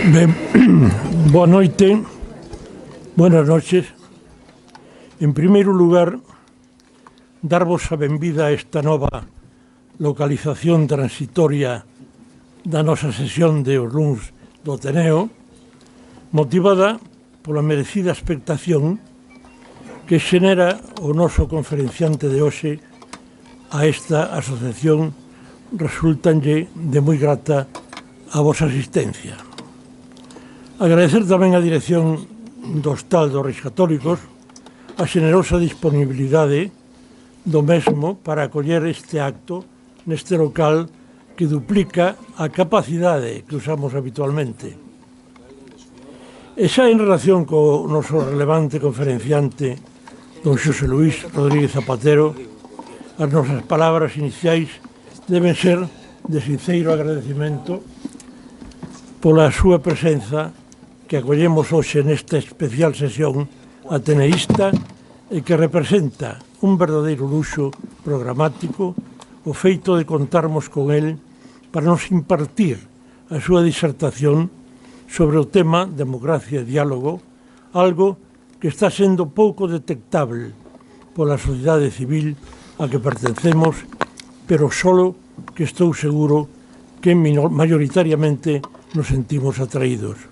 Ben, boa noite, buenas noches. En primeiro lugar, darvos a benvida a esta nova localización transitoria da nosa sesión de os luns do Ateneo, motivada pola merecida expectación que xenera o noso conferenciante de hoxe a esta asociación. Resultanlle de moi grata a vosa asistencia. Agradecer tamén a dirección do Hostal dos Reis Católicos a xenerosa disponibilidade do mesmo para acoller este acto neste local que duplica a capacidade que usamos habitualmente. E xa en relación co noso relevante conferenciante, don Xosé Luís Rodríguez Zapatero, as nosas palabras iniciais deben ser de sinceiro agradecimento pola súa presenza que acollemos hoxe nesta especial sesión ateneísta e que representa un verdadeiro luxo programático o feito de contarmos con el para nos impartir a súa disertación sobre o tema democracia e diálogo, algo que está sendo pouco detectable pola sociedade civil a que pertencemos, pero solo que estou seguro que mayoritariamente nos sentimos atraídos.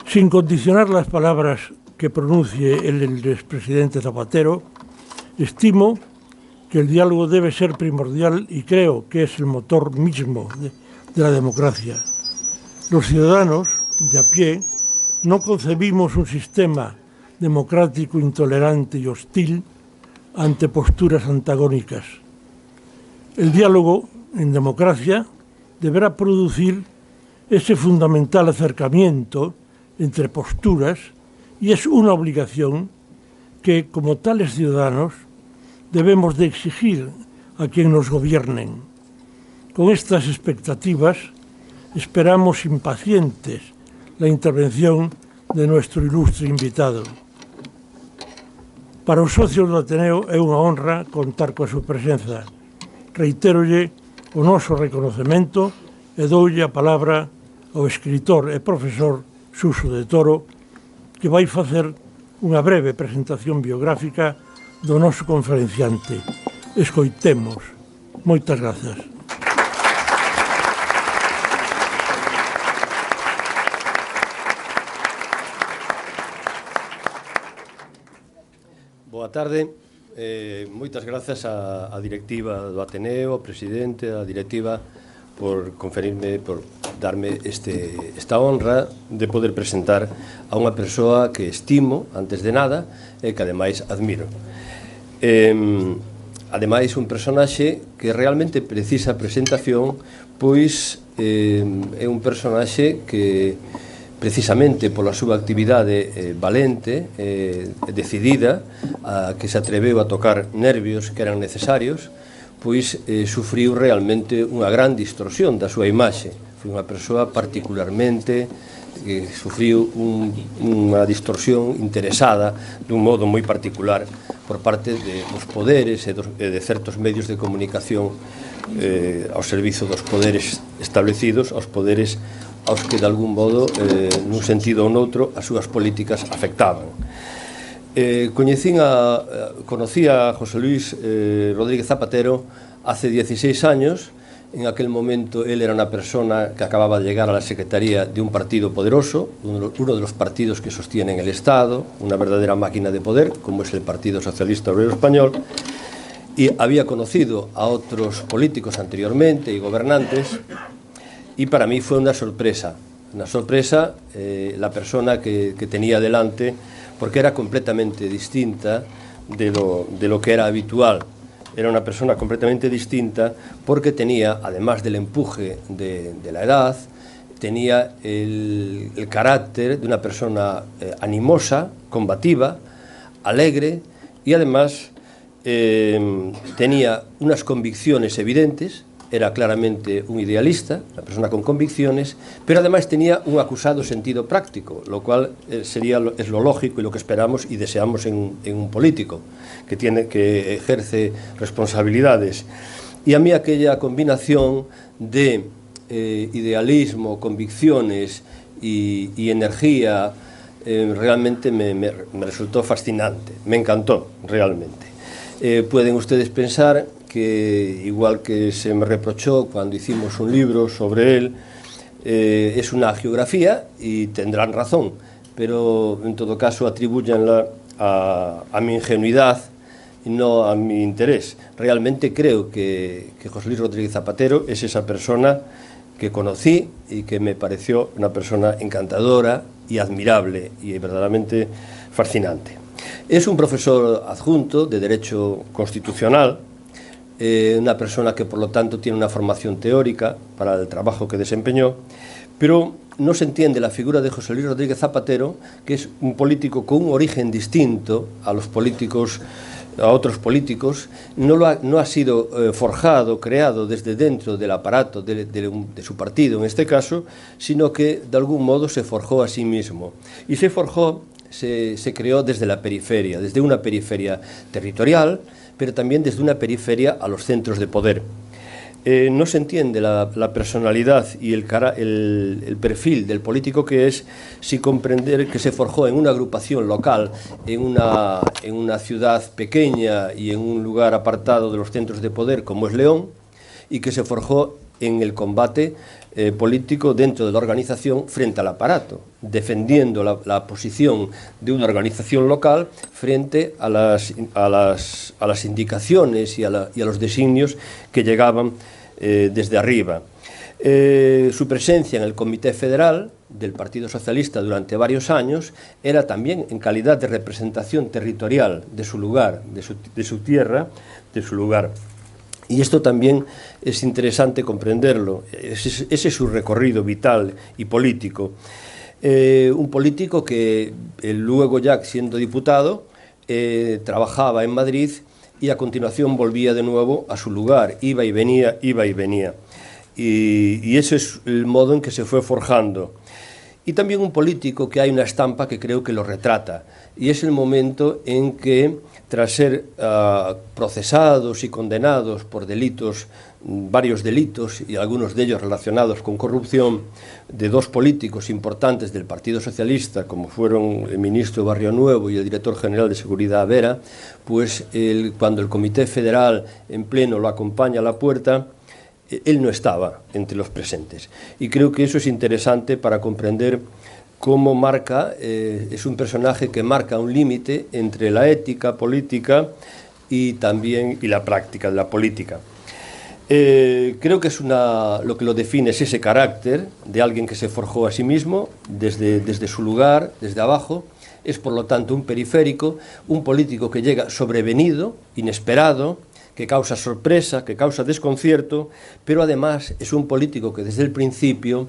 Sin condicionar las palabras que pronuncie el expresidente Zapatero, estimo que el diálogo debe ser primordial y creo que es el motor mismo de la democracia. Los ciudadanos de a pie no concebimos un sistema democrático intolerante y hostil ante posturas antagónicas. El diálogo en democracia deberá producir ese fundamental acercamiento entre posturas y es una obligación que, como tales ciudadanos, debemos de exigir a quien nos gobiernen. Con estas expectativas, esperamos impacientes la intervención de nuestro ilustre invitado. Para os socios do Ateneo é unha honra contar coa súa presenza. Reitérolle o noso reconocemento e doulle a palabra ao escritor e profesor Suso de Toro, que vai facer unha breve presentación biográfica do noso conferenciante. Escoitemos. Moitas grazas. Boa tarde. Moitas grazas á directiva do Ateneo, ao presidente, á directiva, por conferirme, por darme esta honra de poder presentar a unha persoa que estimo, antes de nada, e que ademais admiro. Ademais, un personaxe que realmente precisa presentación, pois é un personaxe que, precisamente pola súa actividade valente e decidida, que se atreveu a tocar nervios que eran necesarios, pois sufriu realmente unha gran distorsión da súa imaxe. Foi unha persoa particularmente que sufriu unha distorsión interesada dun modo moi particular por parte dos poderes e de certos medios de comunicación ao servizo dos poderes establecidos, aos poderes aos que de algún modo, nun sentido ou noutro, as súas políticas afectaban. Conocí a José Luís Rodríguez Zapatero hace 16 años. En aquel momento él era una persona que acababa de llegar a la secretaría de un partido poderoso, uno de los partidos que sostienen el Estado, una verdadera máquina de poder, como es el Partido Socialista Obrero Español, y había conocido a otros políticos anteriormente y gobernantes, y para mí fue una sorpresa la persona que tenía delante, porque era completamente distinta de lo que era habitual. Era una persona completamente distinta porque tenía, además del empuje de la edad, tenía el carácter de una persona animosa, combativa, alegre y además tenía unas convicciones evidentes. Era claramente un idealista, una persona con convicciones, pero además tenía un acusado sentido práctico, lo cual es lo lógico y lo que esperamos y deseamos en un político que ejerce responsabilidades. Y a mí aquella combinación de idealismo, convicciones y energía, realmente me resultó fascinante, me encantó realmente. Pueden ustedes pensar que, igual que se me reprochó cuando hicimos un libro sobre él, es una geografía, y tendrán razón, pero en todo caso atribúyanla a mi ingenuidad y no a mi interés. Realmente creo que José Luis Rodríguez Zapatero es esa persona que conocí y que me pareció una persona encantadora y admirable y verdaderamente fascinante. Es un profesor adjunto de Derecho Constitucional, una persona que por lo tanto tiene una formación teórica para el trabajo que desempeñó, pero no se entiende la figura de José Luis Rodríguez Zapatero, que es un político con un origen distinto a los políticos, a otros políticos. No ha sido forjado, creado desde dentro del aparato de su partido en este caso, sino que de algún modo se forjó a sí mismo. Y se creó desde la periferia, desde una periferia territorial, pero también desde una periferia a los centros de poder. No se entiende la personalidad y el perfil del político que es, sin comprender que se forjó en una agrupación local, en una ciudad pequeña y en un lugar apartado de los centros de poder como es León, y que se forjó en el combate político dentro de la organización frente al aparato, defendiendo la posición de una organización local frente a las indicaciones y a los designios que llegaban desde arriba. Su presencia en el Comité Federal del Partido Socialista durante varios años era también en calidad de representación territorial de su lugar, de su tierra, de su lugar. Y esto también es interesante comprenderlo. Ese es su recorrido vital y político. Un político que luego, ya siendo diputado, trabajaba en Madrid y a continuación volvía de nuevo a su lugar, iba y venía, iba y venía. Y ese es el modo en que se fue forjando. Y también un político que hay una estampa que creo que lo retrata, y es el momento en que, tras ser procesados y condenados por delitos, varios delitos, y algunos de ellos relacionados con corrupción, de dos políticos importantes del Partido Socialista, como fueron el ministro Barrio Nuevo y el director general de Seguridad Vera, pues cuando el Comité Federal en pleno lo acompaña a la puerta, él no estaba entre los presentes. Y creo que eso es interesante para comprender cómo es un personaje que marca un límite entre la ética política y la práctica de la política. Creo que lo que lo define es ese carácter de alguien que se forjó a sí mismo desde su lugar, desde abajo. Es por lo tanto un periférico, un político que llega sobrevenido, inesperado, que causa sorpresa, que causa desconcierto, pero además es un político que desde el principio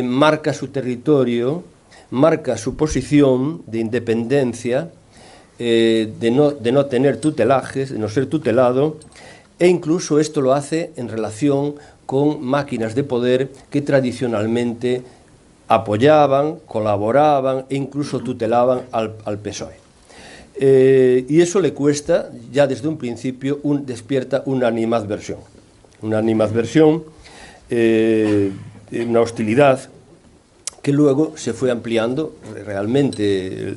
marca su territorio, marca su posición de independencia, de no tener tutelajes, de no ser tutelado, e incluso esto lo hace en relación con máquinas de poder que tradicionalmente apoyaban, colaboraban e incluso tutelaban al PSOE. Y eso le cuesta, ya desde un principio, despierta una animadversión. Una animadversión, una hostilidad que luego se fue ampliando. Realmente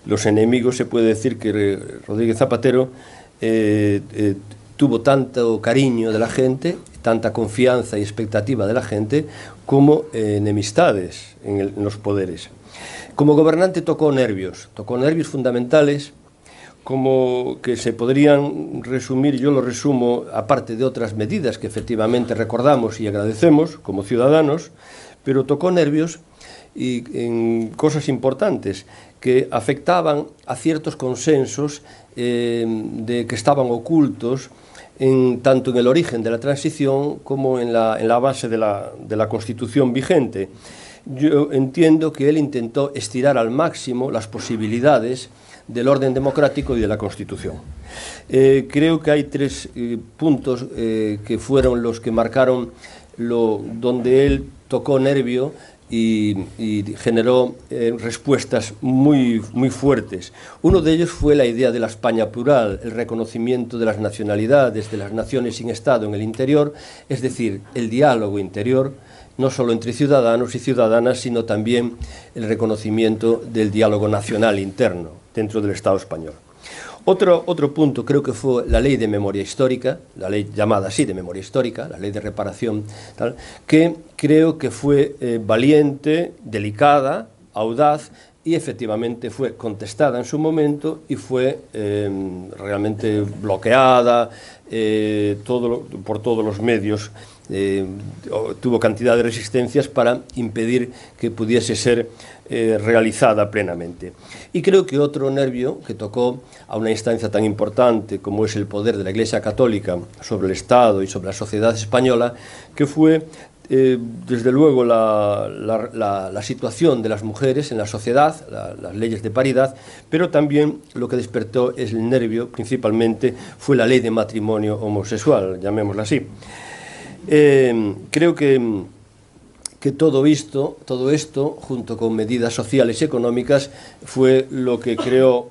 los enemigos, se puede decir que Rodríguez Zapatero tuvo tanto cariño de la gente, tanta confianza y expectativa de la gente, como enemistades en los poderes. Como gobernante tocó nervios fundamentales, como que se podrían resumir, yo lo resumo, aparte de otras medidas que efectivamente recordamos y agradecemos como ciudadanos, pero tocó nervios y en cosas importantes que afectaban a ciertos consensos que estaban ocultos tanto en el origen de la transición como en la base de la Constitución vigente. Yo entiendo que él intentó estirar al máximo las posibilidades del orden democrático y de la Constitución. Creo que hay tres puntos que fueron los que marcaron donde él tocó nervio y generó respuestas muy fuertes. Uno de ellos fue la idea de la España plural, el reconocimiento de las nacionalidades, de las naciones sin Estado en el interior, es decir, el diálogo interior, no solo entre ciudadanos y ciudadanas, sino también el reconocimiento del diálogo nacional interno dentro del Estado español. Otro punto creo que fue la ley de memoria histórica, la ley llamada así de memoria histórica, la ley de reparación, tal, que creo que fue valiente, delicada, audaz y efectivamente fue contestada en su momento y fue realmente bloqueada por todos los medios. Tuvo cantidad de resistencias para impedir que pudiese ser realizada plenamente. Y creo que otro nervio que tocó a una instancia tan importante como es el poder de la Iglesia Católica sobre el Estado y sobre la sociedad española, que fue desde luego la situación de las mujeres en la sociedad, las leyes de paridad, pero también lo que despertó es el nervio, principalmente, fue la ley de matrimonio homosexual, llamémosla así. Creo que todo esto, junto con medidas sociales y económicas, fue lo que creó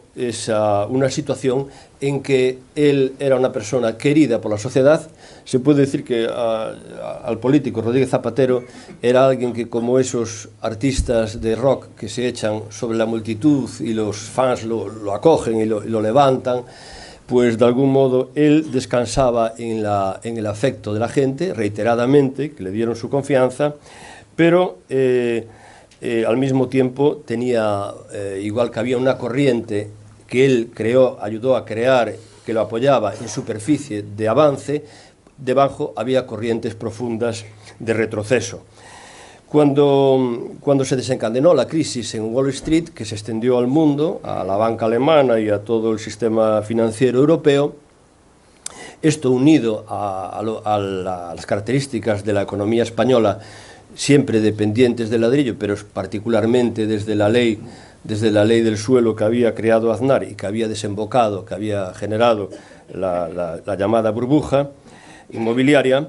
una situación en que él era una persona querida por la sociedad. Se puede decir que al político Rodríguez Zapatero era alguien que, como esos artistas de rock que se echan sobre la multitud y los fans lo acogen y lo levantan, pues de algún modo él descansaba en el afecto de la gente, reiteradamente, que le dieron su confianza, pero al mismo tiempo tenía, igual que había una corriente que él ayudó a crear, que lo apoyaba en superficie de avance, debajo había corrientes profundas de retroceso. Cuando se desencadenó la crisis en Wall Street, que se extendió al mundo, a la banca alemana y a todo el sistema financiero europeo, esto unido a las características de la economía española, siempre dependientes del ladrillo, pero particularmente desde la ley del suelo que había creado Aznar y que había desembocado, que había generado la llamada burbuja inmobiliaria.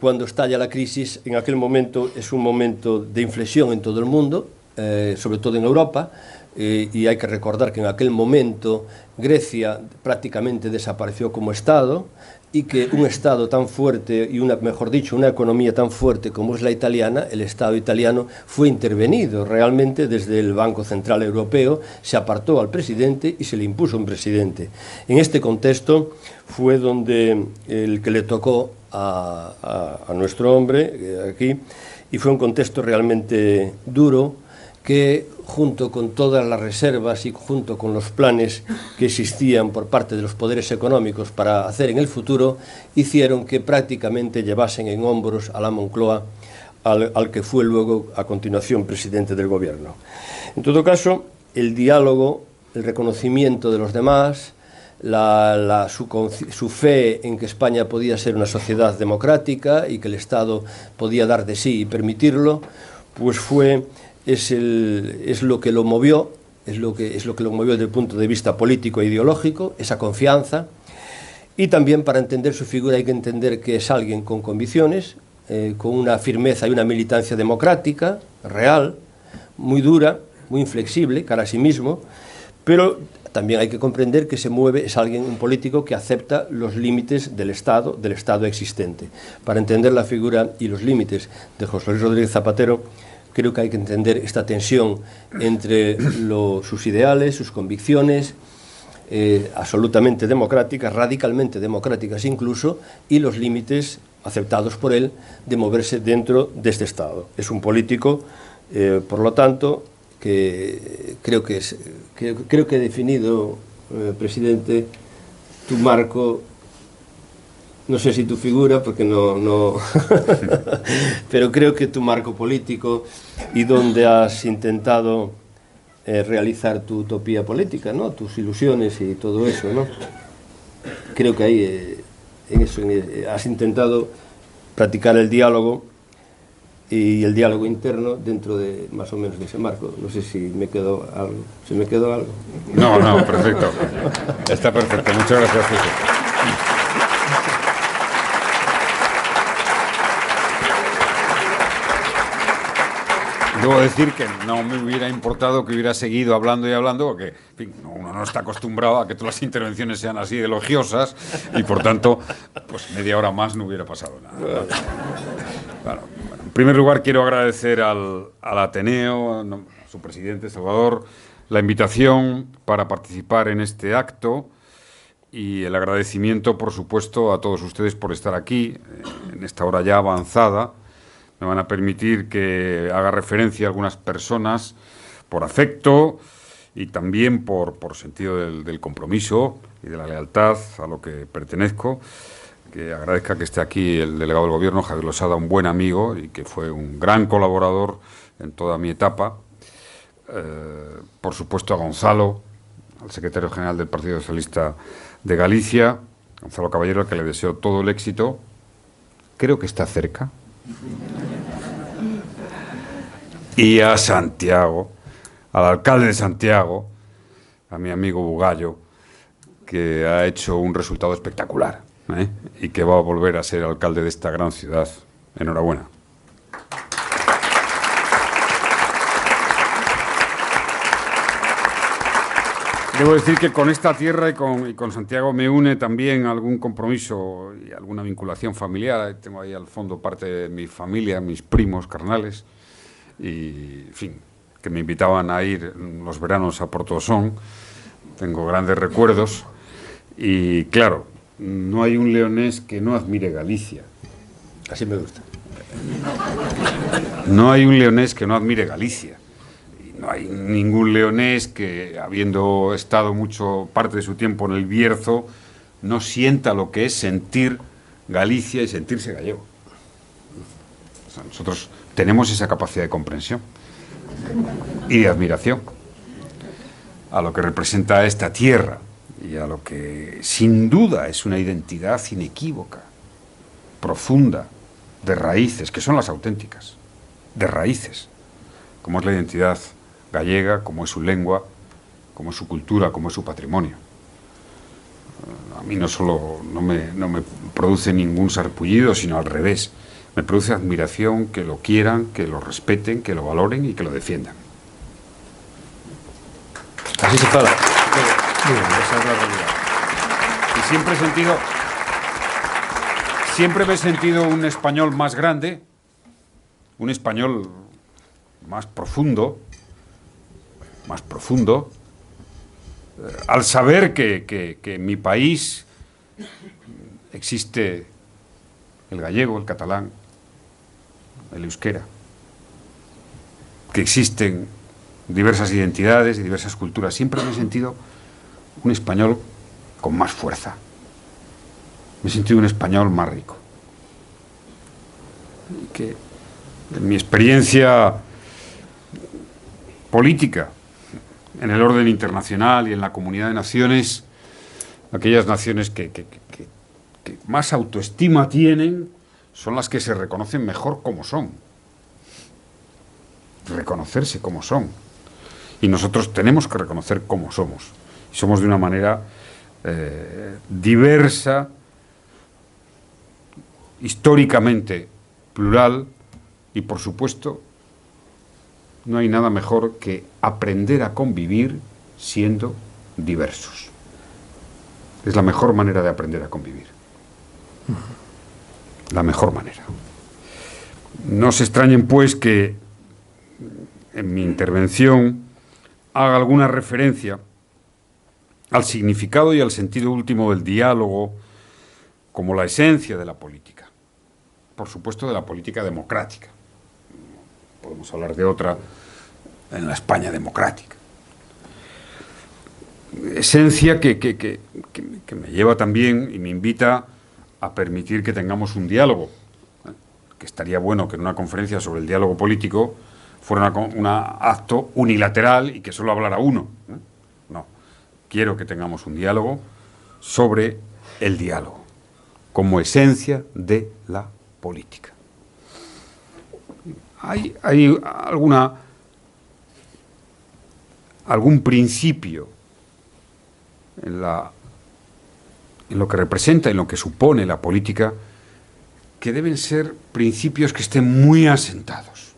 Cuando estalla la crisis, en aquel momento es un momento de inflexión en todo el mundo, sobre todo en Europa, y hay que recordar que en aquel momento Grecia prácticamente desapareció como Estado y que un Estado tan fuerte y mejor dicho, una economía tan fuerte como es la italiana, el Estado italiano fue intervenido realmente desde el Banco Central Europeo, se apartó al presidente y se le impuso un presidente. En este contexto fue donde el que le tocó a nuestro hombre aquí, y fue un contexto realmente duro que, junto con todas las reservas y junto con los planes que existían por parte de los poderes económicos para hacer en el futuro, hicieron que prácticamente llevasen en hombros a la Moncloa, al que fue luego a continuación presidente del gobierno. En todo caso, el diálogo, el reconocimiento de los demás, su fe en que España podía ser una sociedad democrática y que el Estado podía dar de sí y permitirlo, pues es lo que lo movió, es lo que lo movió desde el punto de vista político e ideológico, esa confianza. Y también, para entender su figura, hay que entender que es alguien con convicciones, con una firmeza y una militancia democrática real, muy dura, muy inflexible cara a sí mismo, pero también hay que comprender que es un político que acepta los límites del Estado existente. Para entender la figura y los límites de José Luis Rodríguez Zapatero, creo que hay que entender esta tensión entre sus ideales, sus convicciones, absolutamente democráticas, radicalmente democráticas incluso, y los límites aceptados por él de moverse dentro de este Estado. Es un político, por lo tanto, que creo que he definido, presidente, tu marco. No sé si tu figura, porque no pero creo que tu marco político y donde has intentado realizar tu utopía política, ¿no? Tus ilusiones y todo eso, ¿no? Creo que ahí has intentado practicar el diálogo y el diálogo interno dentro de más o menos de ese marco. No sé si me quedó algo. ¿Se me quedó algo? No, perfecto. Está perfecto. Muchas gracias, Jesús. Debo decir que no me hubiera importado que hubiera seguido hablando y hablando, porque en fin, uno no está acostumbrado a que todas las intervenciones sean así elogiosas y por tanto, pues media hora más no hubiera pasado nada. Bueno, en primer lugar quiero agradecer al Ateneo, a su presidente Salvador, la invitación para participar en este acto y el agradecimiento, por supuesto, a todos ustedes por estar aquí en esta hora ya avanzada. Me van a permitir que haga referencia a algunas personas por afecto y también por sentido del compromiso y de la lealtad a lo que pertenezco. Que agradezca que esté aquí el delegado del Gobierno, Javier Losada, un buen amigo y que fue un gran colaborador en toda mi etapa. Por supuesto a Gonzalo, al secretario general del Partido Socialista de Galicia, Gonzalo Caballero, al que le deseo todo el éxito. Creo que está cerca. Y a Santiago, al alcalde de Santiago, a mi amigo Bugallo, que ha hecho un resultado espectacular, y que va a volver a ser alcalde de esta gran ciudad. Enhorabuena. Debo decir que con esta tierra y con Santiago me une también algún compromiso y alguna vinculación familiar. Tengo ahí al fondo parte de mi familia, mis primos carnales, y, en fin, que me invitaban a ir los veranos a Portosón. Tengo grandes recuerdos y, claro, no hay un leonés que no admire Galicia. Así me gusta. No hay un leonés que no admire Galicia. No hay ningún leonés que, habiendo estado parte de su tiempo en el Bierzo, no sienta lo que es sentir Galicia y sentirse gallego. O sea, nosotros tenemos esa capacidad de comprensión y de admiración a lo que representa esta tierra y a lo que sin duda es una identidad inequívoca, profunda, de raíces, que son las auténticas, de raíces, como es la identidad gallega, como es su lengua, como es su cultura, como es su patrimonio. A mí no me produce ningún sarpullido, sino al revés. Me produce admiración que lo quieran, que lo respeten, que lo valoren y que lo defiendan. Así se fala. Esa es la realidad. Y siempre me he sentido un español más grande, un español más profundo, al saber que en mi país existe el gallego, el catalán, el euskera, que existen diversas identidades y diversas culturas. Siempre me he sentido un español con más fuerza. Me he sentido un español más rico. Y que en mi experiencia política, en el orden internacional y en la comunidad de naciones, aquellas naciones que más autoestima tienen son las que se reconocen mejor como son. Reconocerse como son. Y nosotros tenemos que reconocer cómo somos. Y somos de una manera diversa, históricamente plural, y por supuesto no hay nada mejor que aprender a convivir siendo diversos. Es la mejor manera de aprender a convivir. La mejor manera. No se extrañen, pues, que en mi intervención haga alguna referencia al significado y al sentido último del diálogo como la esencia de la política. Por supuesto, de la política democrática. Podemos hablar de otra en la España democrática. Esencia que me lleva también y me invita a permitir que tengamos un diálogo. Que estaría bueno que en una conferencia sobre el diálogo político fuera un acto unilateral y que solo hablara uno. No. Quiero que tengamos un diálogo sobre el diálogo, como esencia de la política. Hay algún principio en lo que representa, en lo que supone la política, que deben ser principios que estén muy asentados,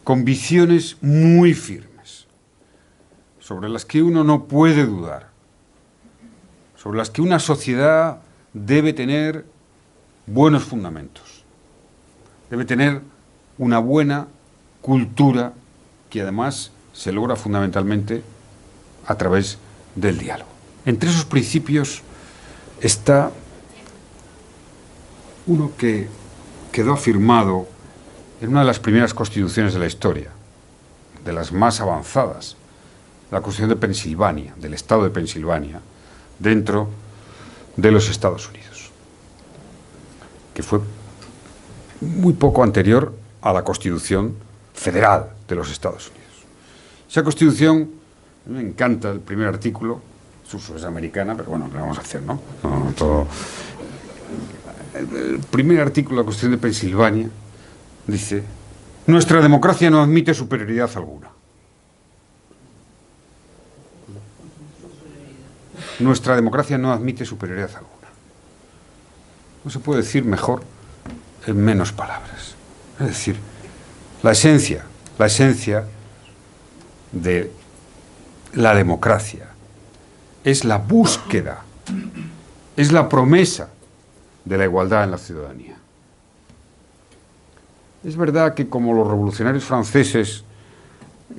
convicciones muy firmes, sobre las que uno no puede dudar, sobre las que una sociedad debe tener buenos fundamentos, debe tener una buena cultura que además se logra fundamentalmente a través del diálogo. Entre esos principios está uno que quedó afirmado en una de las primeras constituciones de la historia, de las más avanzadas, la Constitución de Pensilvania, del Estado de Pensilvania, dentro de los Estados Unidos, que fue muy poco anterior a la Constitución Federal de los Estados Unidos. Esa Constitución, me encanta el primer artículo, su es americana, pero bueno, ¿qué vamos a hacer, no? El primer artículo de la Constitución de Pensilvania dice: nuestra democracia no admite superioridad alguna. Nuestra democracia no admite superioridad alguna. No se puede decir mejor en menos palabras. Es decir, la esencia de la democracia es la búsqueda, es la promesa de la igualdad en la ciudadanía. Es verdad que como los revolucionarios franceses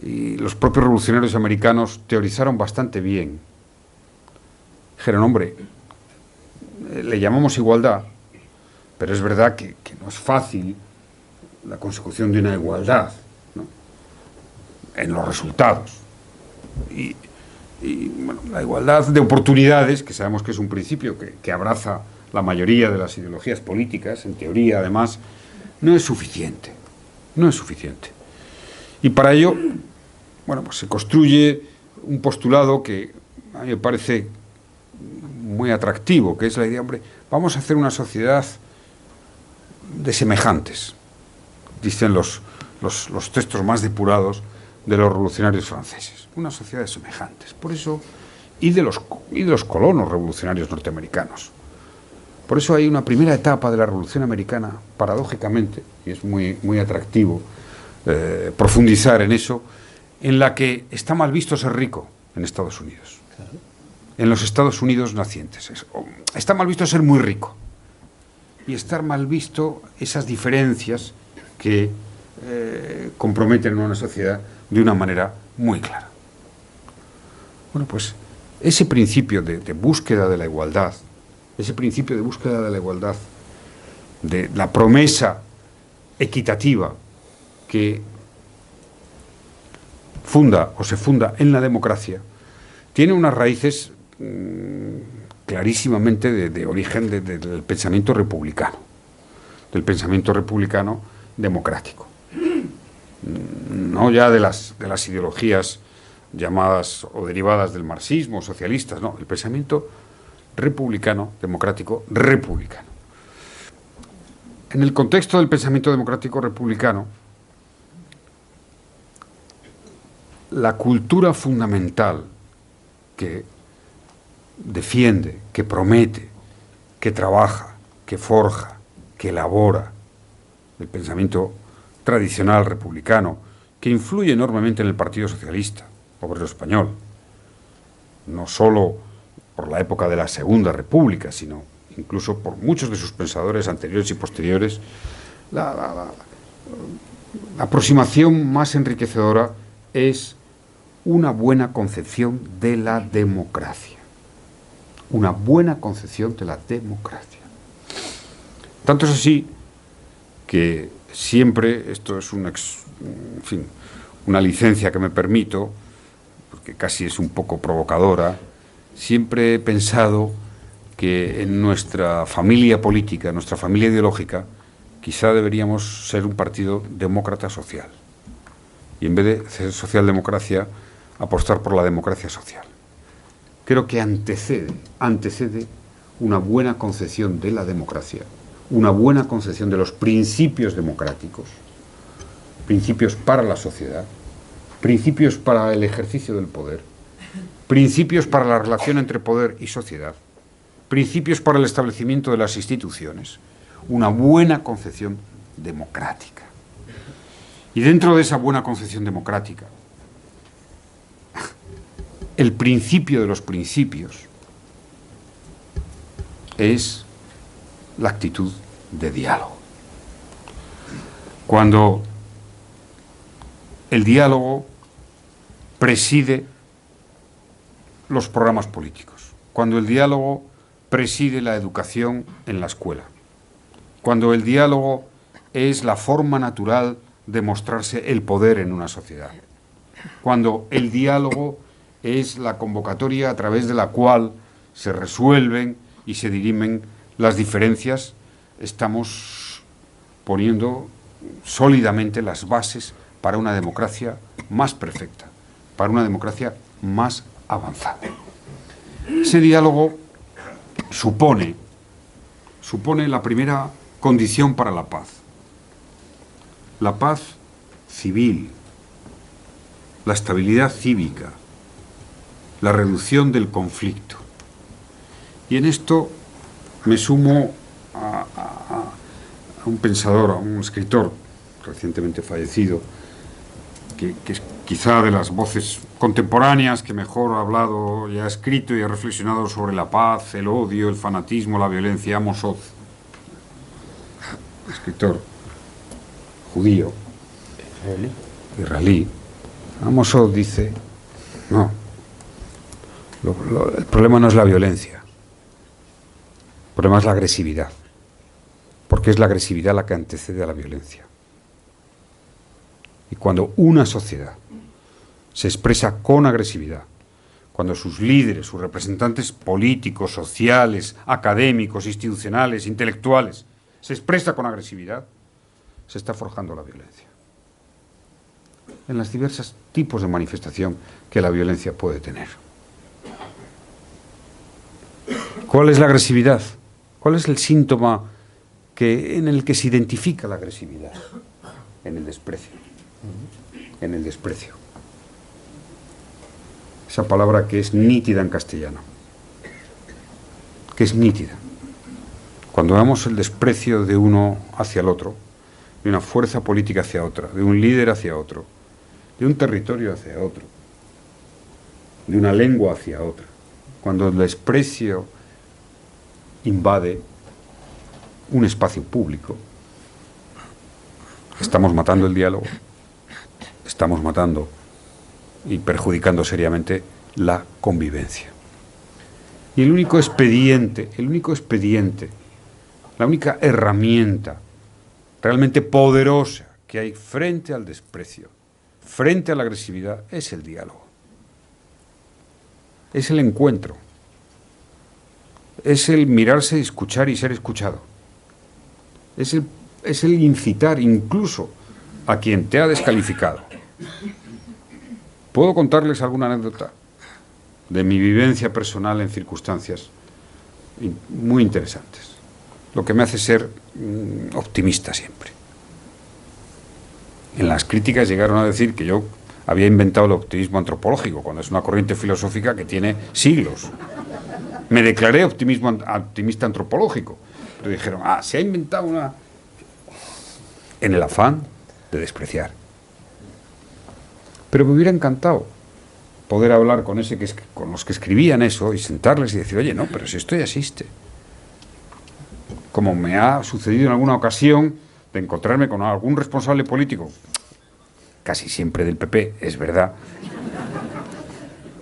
y los propios revolucionarios americanos teorizaron bastante bien, dijeron, hombre, le llamamos igualdad, pero es verdad que no es fácil la consecución de una igualdad, ¿no?, en los resultados. Y bueno, la igualdad de oportunidades, que sabemos que es un principio que abraza la mayoría de las ideologías políticas, en teoría además, no es suficiente. No es suficiente. Y para ello, bueno, pues se construye un postulado que a mí me parece muy atractivo, que es la idea, hombre, vamos a hacer una sociedad de semejantes, dicen los textos más depurados de los revolucionarios franceses, una sociedad de semejantes. Por eso, y de los colonos revolucionarios norteamericanos. Por eso hay una primera etapa de la Revolución Americana, paradójicamente, y es muy atractivo profundizar en eso, en la que está mal visto ser rico en Estados Unidos. Claro. En los Estados Unidos nacientes. Está mal visto ser muy rico. Y estar mal visto esas diferencias que comprometen a una sociedad de una manera muy clara. Bueno, pues ese principio de búsqueda de la igualdad, ese principio de búsqueda de la igualdad, de la promesa equitativa que funda o se funda en la democracia, tiene unas raíces clarísimamente de origen del pensamiento republicano, del pensamiento republicano democrático. No ya de las ideologías llamadas o derivadas del marxismo, socialistas, no, el pensamiento republicano, democrático, republicano. En el contexto del pensamiento democrático republicano, la cultura fundamental que defiende, que promete, que trabaja, que forja, que elabora el pensamiento tradicional republicano, que influye enormemente en el Partido Socialista Obrero Español, no solo por la época de la Segunda República, sino incluso por muchos de sus pensadores anteriores y posteriores, la aproximación más enriquecedora es una buena concepción de la democracia. Una buena concepción de la democracia. Tanto es así que siempre, esto es una licencia que me permito, porque casi es un poco provocadora, siempre he pensado que en nuestra familia política, en nuestra familia ideológica, quizá deberíamos ser un partido demócrata social. Y en vez de ser socialdemocracia, apostar por la democracia social. Creo que antecede una buena concepción de la democracia, una buena concepción de los principios democráticos, principios para la sociedad, principios para el ejercicio del poder, principios para la relación entre poder y sociedad, principios para el establecimiento de las instituciones, una buena concepción democrática. Y dentro de esa buena concepción democrática, el principio de los principios es la actitud de diálogo. Cuando el diálogo preside los programas políticos, cuando el diálogo preside la educación en la escuela, cuando el diálogo es la forma natural de mostrarse el poder en una sociedad, cuando el diálogo es la convocatoria a través de la cual se resuelven y se dirimen las diferencias, estamos poniendo sólidamente las bases para una democracia más perfecta, para una democracia más avanzada. Ese diálogo supone la primera condición para la paz civil, la estabilidad cívica, la reducción del conflicto. Y en esto me sumo a un pensador, a un escritor recientemente fallecido, que es quizá de las voces contemporáneas que mejor ha hablado y ha escrito y ha reflexionado sobre la paz, el odio, el fanatismo, la violencia, Amos Oz, escritor judío, israelí. Amos Oz dice, no, el problema no es la violencia, el problema es la agresividad, porque es la agresividad la que antecede a la violencia. Y cuando una sociedad se expresa con agresividad, cuando sus líderes, sus representantes políticos, sociales, académicos, institucionales, intelectuales, se expresa con agresividad, se está forjando la violencia. En los diversos tipos de manifestación que la violencia puede tener. ¿Cuál es la agresividad? ¿Cuál es el síntoma en el que se identifica la agresividad? En el desprecio. En el desprecio. Esa palabra que es nítida en castellano. Que es nítida. Cuando vemos el desprecio de uno hacia el otro, de una fuerza política hacia otra, de un líder hacia otro, de un territorio hacia otro, de una lengua hacia otra, cuando el desprecio invade un espacio público, estamos matando el diálogo, estamos matando y perjudicando seriamente la convivencia. Y el único expediente, la única herramienta realmente poderosa que hay frente al desprecio, frente a la agresividad, es el diálogo. Es el encuentro. Es el mirarse, escuchar y ser escuchado. Es el incitar incluso a quien te ha descalificado. ¿Puedo contarles alguna anécdota de mi vivencia personal en circunstancias muy interesantes? Lo que me hace ser optimista siempre. En las críticas llegaron a decir que yo había inventado el optimismo antropológico, cuando es una corriente filosófica que tiene siglos. Me declaré optimista antropológico, pero dijeron, se ha inventado una... en el afán de despreciar. Pero me hubiera encantado poder hablar con los que escribían eso y sentarles y decir, oye, no, pero si esto ya existe. Como me ha sucedido en alguna ocasión de encontrarme con algún responsable político, casi siempre del PP, es verdad,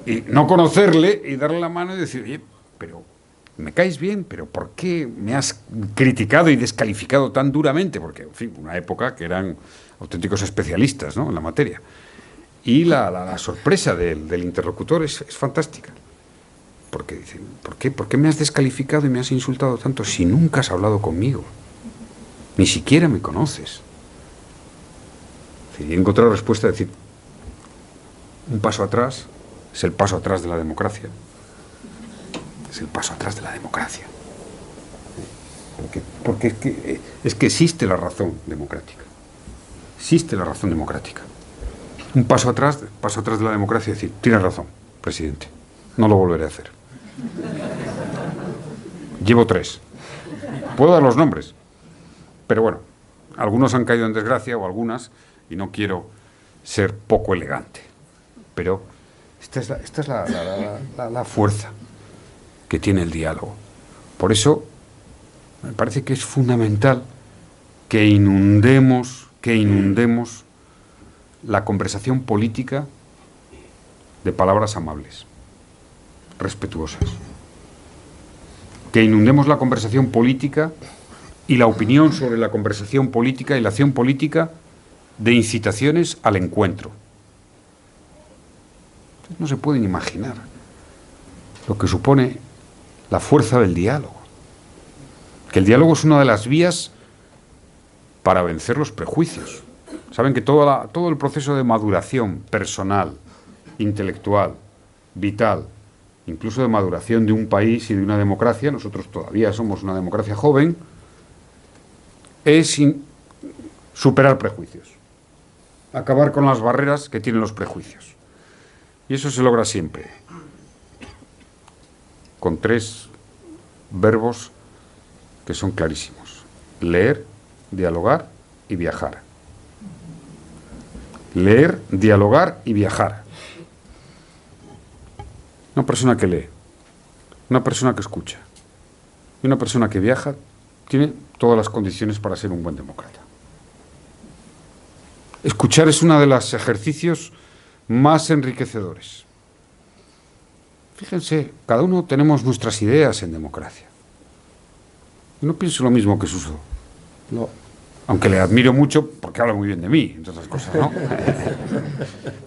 y no conocerle y darle la mano y decir, oye, pero me caes bien, pero ¿por qué me has criticado y descalificado tan duramente? Porque, en fin, una época que eran auténticos especialistas, ¿no?, en la materia. Y la sorpresa del interlocutor es fantástica. Porque dicen, ¿por qué me has descalificado y me has insultado tanto si nunca has hablado conmigo? Ni siquiera me conoces. Y he encontrado respuesta de decir, un paso atrás es el paso atrás de la democracia. Es el paso atrás de la democracia. Porque es que existe la razón democrática. Existe la razón democrática. Un paso atrás de la democracia es decir, tienes razón, presidente, no lo volveré a hacer. Llevo 3. Puedo dar los nombres, pero bueno, algunos han caído en desgracia o algunas, y no quiero ser poco elegante, pero esta es la fuerza que tiene el diálogo. Por eso me parece que es fundamental que inundemos la conversación política de palabras amables, respetuosas. Que inundemos la conversación política y la opinión sobre la conversación política y la acción política de incitaciones al encuentro. No se pueden imaginar lo que supone la fuerza del diálogo. Que el diálogo es una de las vías para vencer los prejuicios. Saben que todo el proceso de maduración personal, intelectual, vital, incluso de maduración de un país y de una democracia, nosotros todavía somos una democracia joven, es superar prejuicios, acabar con las barreras que tienen los prejuicios. Y eso se logra siempre con 3 verbos que son clarísimos: leer, dialogar y viajar. Leer, dialogar y viajar. Una persona que lee, una persona que escucha y una persona que viaja tiene todas las condiciones para ser un buen demócrata. Escuchar es uno de los ejercicios más enriquecedores. Fíjense, cada uno tenemos nuestras ideas en democracia. Yo no pienso lo mismo que Suso. No. Aunque le admiro mucho porque habla muy bien de mí, entre otras cosas, ¿no?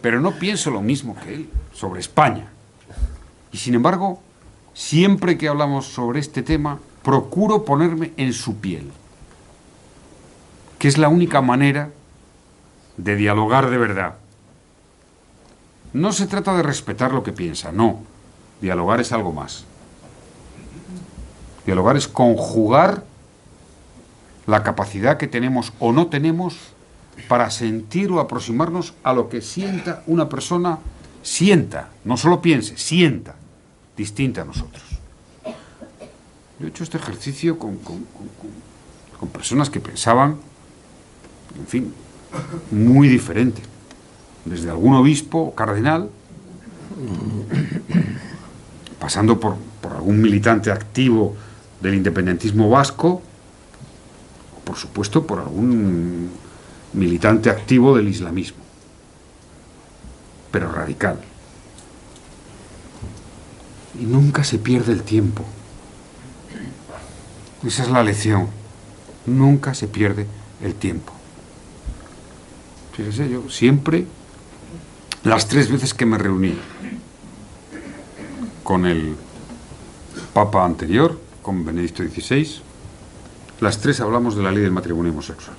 Pero no pienso lo mismo que él sobre España. Y sin embargo, siempre que hablamos sobre este tema, procuro ponerme en su piel, que es la única manera de dialogar de verdad. No se trata de respetar lo que piensa, no. Dialogar es algo más. Dialogar es conjugar la capacidad que tenemos o no tenemos para sentir o aproximarnos a lo que sienta una persona, no solo piense, sienta, distinta a nosotros. Yo he hecho este ejercicio con personas que pensaban, en fin, muy diferente. Desde algún obispo o cardenal, pasando por algún militante activo del independentismo vasco, o por supuesto por algún militante activo del islamismo, pero radical. Y nunca se pierde el tiempo. Esa es la lección. Nunca se pierde el tiempo. Fíjese, yo siempre, las 3 veces que me reuní con el Papa anterior, con Benedicto XVI, las 3 hablamos de la ley del matrimonio homosexual.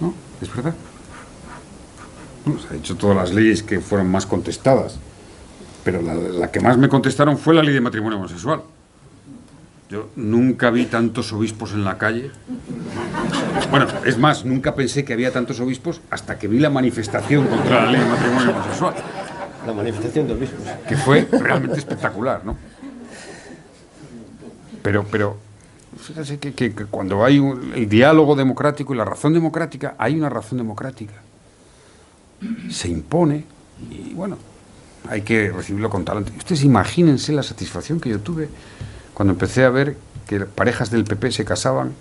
¿No? ¿Es verdad? Bueno, se ha dicho todas las leyes que fueron más contestadas, pero la que más me contestaron fue la ley de matrimonio homosexual. Yo nunca vi tantos obispos en la calle. Bueno, es más, nunca pensé que había tantos obispos hasta que vi la manifestación contra la ley de matrimonio homosexual. La manifestación de obispos. Que fue realmente espectacular, ¿no? Pero fíjense que cuando hay el diálogo democrático y la razón democrática, hay una razón democrática. Se impone y, bueno, hay que recibirlo con talento. Ustedes imagínense la satisfacción que yo tuve cuando empecé a ver que parejas del PP se casaban,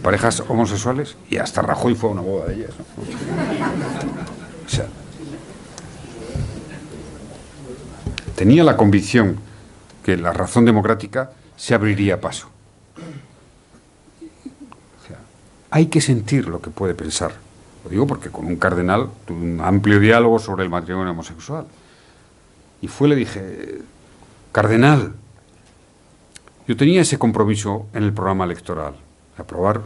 parejas homosexuales, y hasta Rajoy fue a una boda de ellas, ¿no? O sea, tenía la convicción que la razón democrática se abriría paso. O sea, hay que sentir lo que puede pensar. Lo digo porque con un cardenal tuve un amplio diálogo sobre el matrimonio homosexual. Y le dije, cardenal, yo tenía ese compromiso en el programa electoral, de aprobar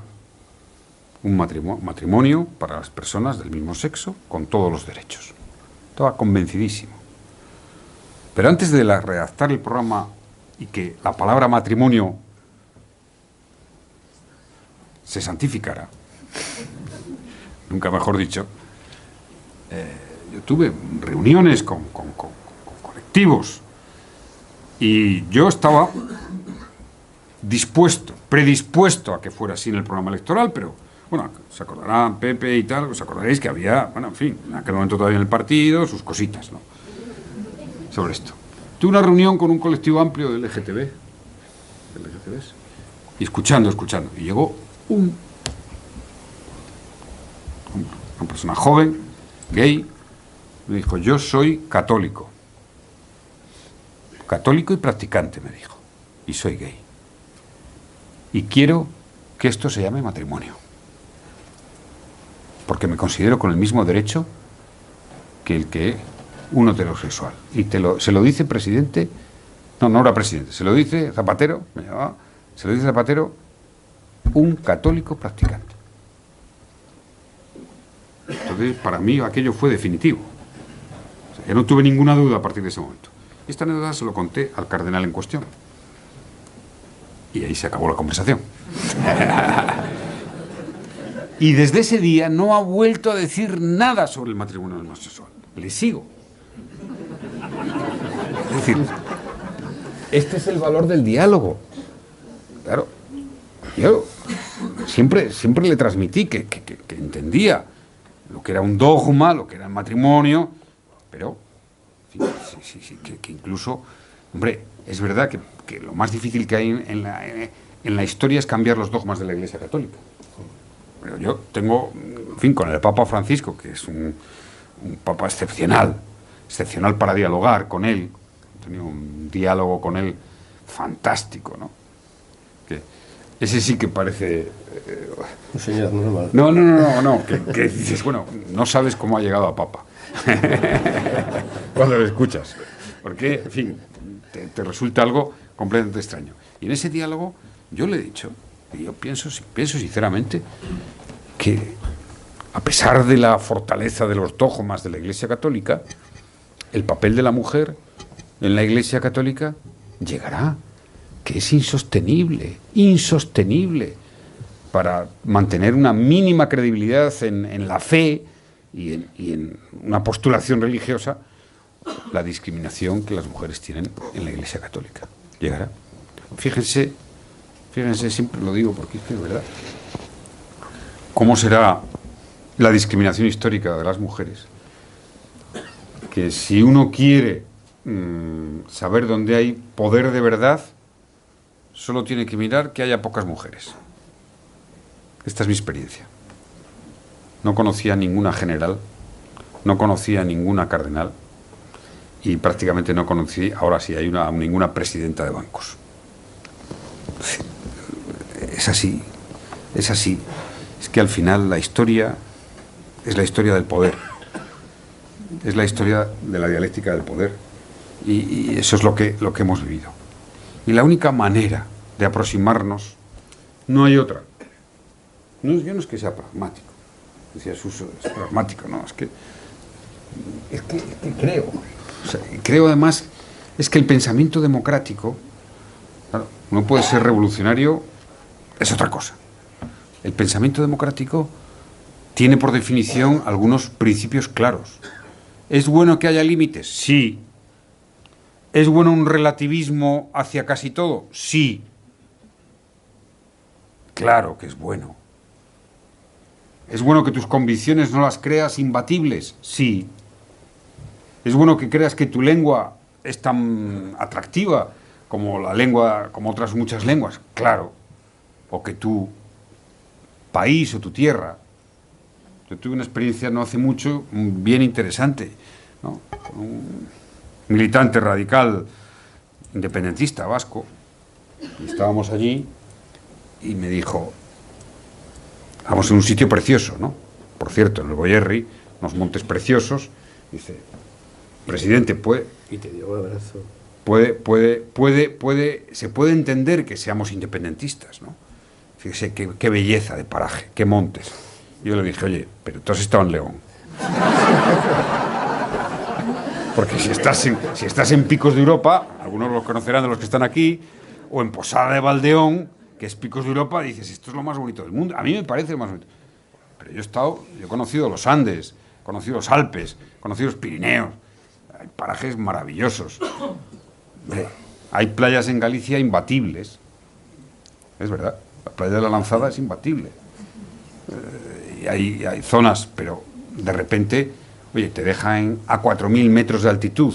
un matrimonio para las personas del mismo sexo con todos los derechos. Estaba convencidísimo. Pero antes de redactar el programa y que la palabra matrimonio se santificara, nunca mejor dicho, yo tuve reuniones con colectivos y yo estaba predispuesto a que fuera así en el programa electoral, pero Bueno, se acordarán Pepe y tal, os acordaréis que había, bueno, en fin, en aquel momento todavía en el partido, sus cositas, ¿no? Sobre esto. Tuve una reunión con un colectivo amplio del LGTB, y escuchando, y llegó una persona joven, gay, me dijo, yo soy católico y practicante, me dijo, y soy gay, y quiero que esto se llame matrimonio, porque me considero con el mismo derecho que el que un heterosexual. Y se lo dice presidente, no era presidente, se lo dice Zapatero, se lo dice Zapatero, un católico practicante. Entonces, para mí aquello fue definitivo. O sea, yo no tuve ninguna duda a partir de ese momento. Esta anécdota se lo conté al cardenal en cuestión. Y ahí se acabó la conversación. Y desde ese día no ha vuelto a decir nada sobre el matrimonio homosexual. Le sigo. Es decir, este es el valor del diálogo. Claro, yo siempre le transmití que entendía lo que era un dogma, lo que era el matrimonio, pero sí, que incluso, hombre, es verdad que lo más difícil que hay en la historia es cambiar los dogmas de la Iglesia Católica. Pero yo tengo, en fin, con el Papa Francisco, que es un Papa excepcional para dialogar con él, he tenido un diálogo con él fantástico, ¿no? Que ese sí que parece... un señor normal. No, que dices, bueno, no sabes cómo ha llegado a Papa. Cuando lo escuchas. Porque, en fin, te resulta algo completamente extraño. Y en ese diálogo yo le he dicho, y yo pienso sinceramente, que a pesar de la fortaleza de los dogmas de la Iglesia Católica, el papel de la mujer en la Iglesia Católica llegará, que es insostenible para mantener una mínima credibilidad en la fe y en una postulación religiosa, la discriminación que las mujeres tienen en la Iglesia Católica. Llegará. Fíjense, siempre lo digo porque es que es verdad, cómo será la discriminación histórica de las mujeres, que si uno quiere saber dónde hay poder de verdad, solo tiene que mirar que haya pocas mujeres. Esta es mi experiencia. No conocía ninguna general, no conocía ninguna cardenal y prácticamente no conocí, ahora sí, hay ninguna presidenta de bancos. Es así. Es que al final la historia es la historia del poder. Es la historia de la dialéctica del poder. Y eso es lo que hemos vivido. Y la única manera de aproximarnos, no hay otra. Yo no es que sea pragmático. Decía Suso, es pragmático, no, es que creo. O sea, creo además, es que el pensamiento democrático, claro, no puede ser revolucionario, es otra cosa. El pensamiento democrático tiene por definición algunos principios claros. ¿Es bueno que haya límites? Sí. ¿Es bueno un relativismo hacia casi todo? Sí. Claro que es bueno. ¿Es bueno que tus convicciones no las creas imbatibles? Sí. ¿Es bueno que creas que tu lengua es tan atractiva como la lengua, como otras muchas lenguas? Claro. O que tu país o tu tierra. Yo tuve una experiencia no hace mucho bien interesante, ¿no? Un militante radical independentista vasco, y estábamos allí y me dijo, vamos en un sitio precioso, ¿no? Por cierto, en el Goierri, unos montes preciosos, dice, presidente, y te dio un abrazo. Se puede entender que seamos independentistas, ¿no? Fíjese qué belleza de paraje, qué montes. Yo le dije, oye, pero tú has estado en León. Porque si estás en Picos de Europa, algunos los conocerán de los que están aquí, o en Posada de Valdeón, que es Picos de Europa, dices, esto es lo más bonito del mundo. A mí me parece lo más bonito. Pero yo he conocido los Andes, he conocido los Alpes, he conocido los Pirineos. Hay parajes maravillosos. Hay playas en Galicia imbatibles. Es verdad, la playa de la Lanzada es imbatible. y hay zonas, pero de repente, oye, te deja a 4.000 metros de altitud,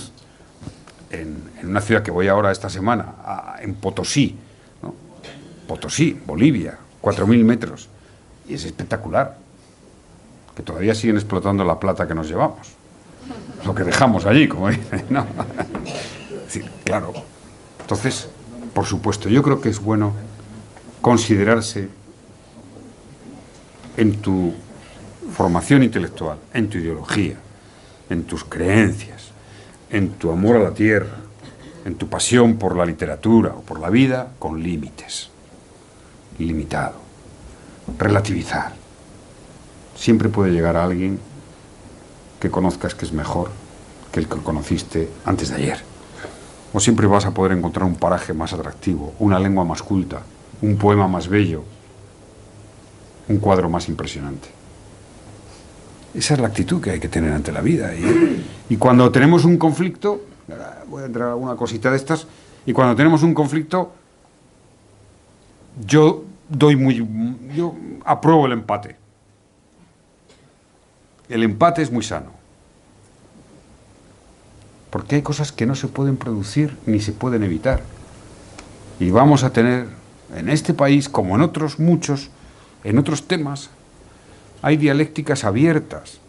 en una ciudad que voy ahora esta semana, en Potosí, ¿no? Potosí, Bolivia, 4.000 metros, y es espectacular, que todavía siguen explotando la plata que nos llevamos, lo que dejamos allí, como dicen, ¿no? Es decir, claro, entonces, por supuesto, yo creo que es bueno considerarse en tu formación intelectual, en tu ideología, en tus creencias, en tu amor a la tierra, en tu pasión por la literatura o por la vida, con límites. Limitado. Relativizar. Siempre puede llegar a alguien que conozcas que es mejor que el que conociste antes de ayer. O siempre vas a poder encontrar un paraje más atractivo, una lengua más culta, un poema más bello, un cuadro más impresionante. Esa es la actitud que hay que tener ante la vida. Y cuando tenemos un conflicto, voy a entrar a alguna cosita de estas, y cuando tenemos un conflicto, yo apruebo el empate. El empate es muy sano. Porque hay cosas que no se pueden producir ni se pueden evitar. Y vamos a tener, en este país, como en otros muchos, en otros temas, hay dialécticas abiertas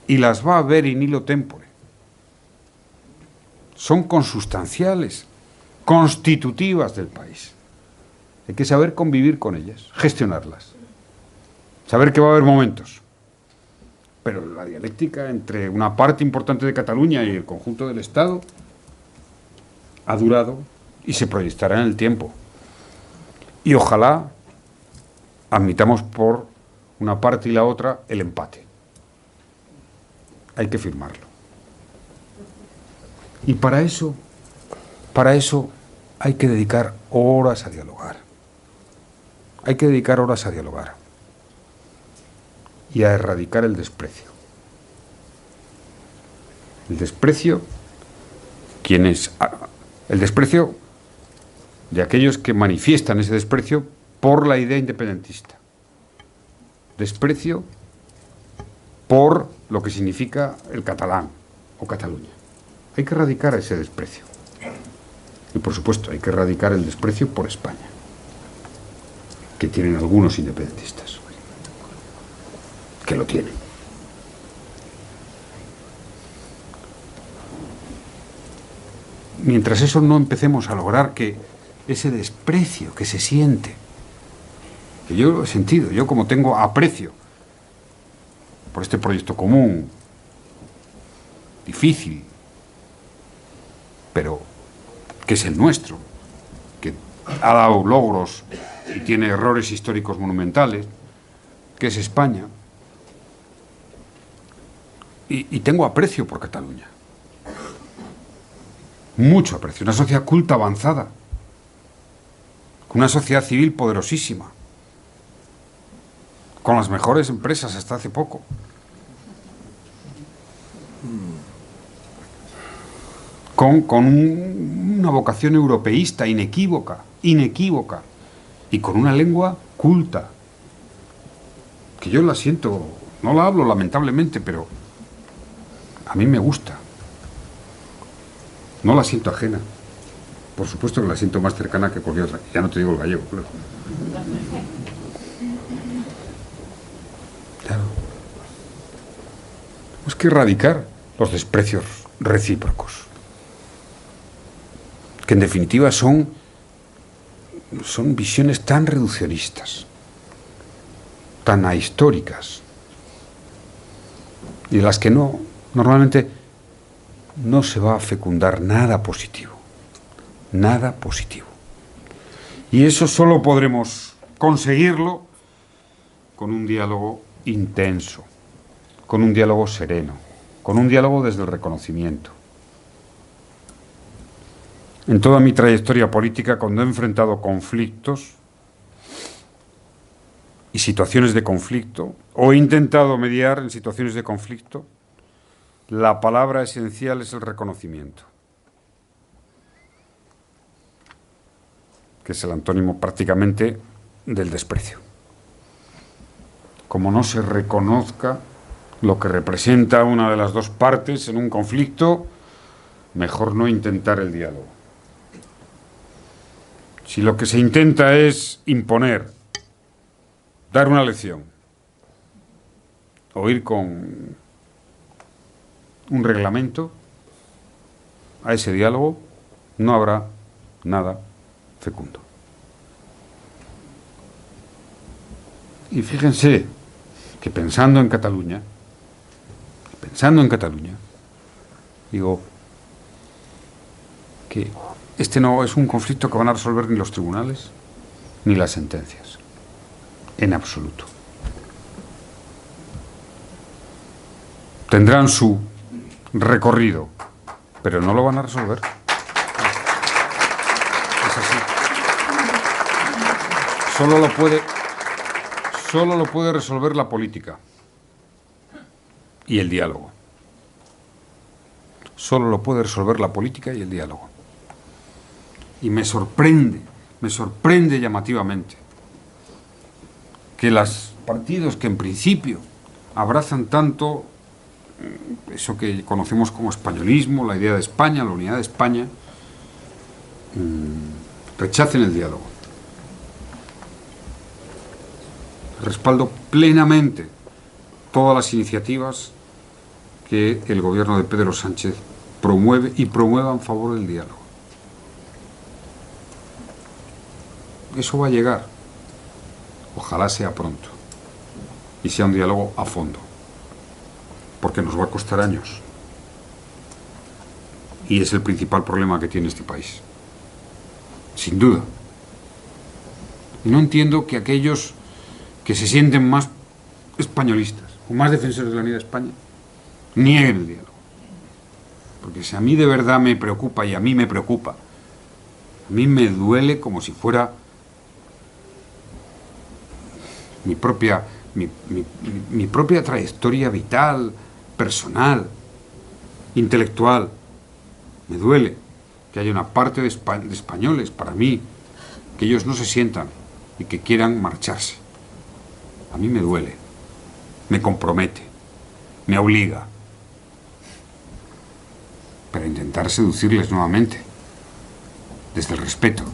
y las va a haber in illo tempore. Son consustanciales, constitutivas del país. Hay que saber convivir con ellas, gestionarlas. Saber que va a haber momentos. Pero la dialéctica entre una parte importante de Cataluña y el conjunto del Estado ha durado y se proyectará en el tiempo. Y ojalá admitamos por una parte y la otra el empate. Hay que firmarlo. Y para eso hay que dedicar horas a dialogar. Hay que dedicar horas a dialogar. Y a erradicar el desprecio. El desprecio, el desprecio de aquellos que manifiestan ese desprecio por la idea independentista. Desprecio por lo que significa el catalán o Cataluña. Hay que erradicar ese desprecio. Y por supuesto, hay que erradicar el desprecio por España, que tienen algunos independentistas, que lo tienen. Mientras eso no empecemos a lograr que ese desprecio que se siente, que yo lo he sentido, yo como tengo aprecio por este proyecto común, difícil, pero que es el nuestro, que ha dado logros y tiene errores históricos monumentales, que es España, y tengo aprecio por Cataluña, mucho aprecio, una sociedad culta avanzada, una sociedad civil poderosísima, con las mejores empresas hasta hace poco. Con una vocación europeísta inequívoca, y con una lengua culta, que yo la siento, no la hablo lamentablemente, pero a mí me gusta. No la siento ajena. Por supuesto que la siento más cercana que cualquier otra. Ya no te digo el gallego, claro. Claro. Tenemos que erradicar los desprecios recíprocos, que en definitiva son visiones tan reduccionistas, tan ahistóricas, y de las que normalmente no se va a fecundar nada positivo. Nada positivo. Y eso solo podremos conseguirlo con un diálogo intenso, con un diálogo sereno, con un diálogo desde el reconocimiento. En toda mi trayectoria política, cuando he enfrentado conflictos y situaciones de conflicto, o he intentado mediar en situaciones de conflicto, la palabra esencial es el reconocimiento, que es el antónimo prácticamente del desprecio. como no se reconozca lo que representa una de las dos partes en un conflicto, mejor no intentar el diálogo. Si lo que se intenta es imponer, dar una lección, o ir con un reglamento, a ese diálogo no habrá nada fecundo. Y fíjense que pensando en Cataluña, digo que este no es un conflicto que van a resolver ni los tribunales ni las sentencias, en absoluto. Tendrán su recorrido, pero no lo van a resolver. Es así. Solo lo puede resolver la política y el diálogo. Solo lo puede resolver la política y el diálogo. Y me sorprende llamativamente que los partidos que en principio abrazan tanto eso que conocemos como españolismo, la idea de España, la unidad de España, rechacen el diálogo. Respaldo plenamente todas las iniciativas que el gobierno de Pedro Sánchez promueve y promueva en favor del diálogo. Eso va a llegar. Ojalá sea pronto. Y sea un diálogo a fondo. Porque nos va a costar años. Y es el principal problema que tiene este país. Sin duda. Y no entiendo que aquellos que se sienten más españolistas o más defensores de la unidad de España nieguen el diálogo. Porque si a mí de verdad me preocupa, y a mí me preocupa, a mí me duele como si fuera mi propia trayectoria vital, personal, intelectual. Me duele que haya una parte de españoles, para mí, que ellos no se sientan y que quieran marcharse. A mí me duele, me compromete, me obliga. Pero a intentar seducirles nuevamente, desde el respeto,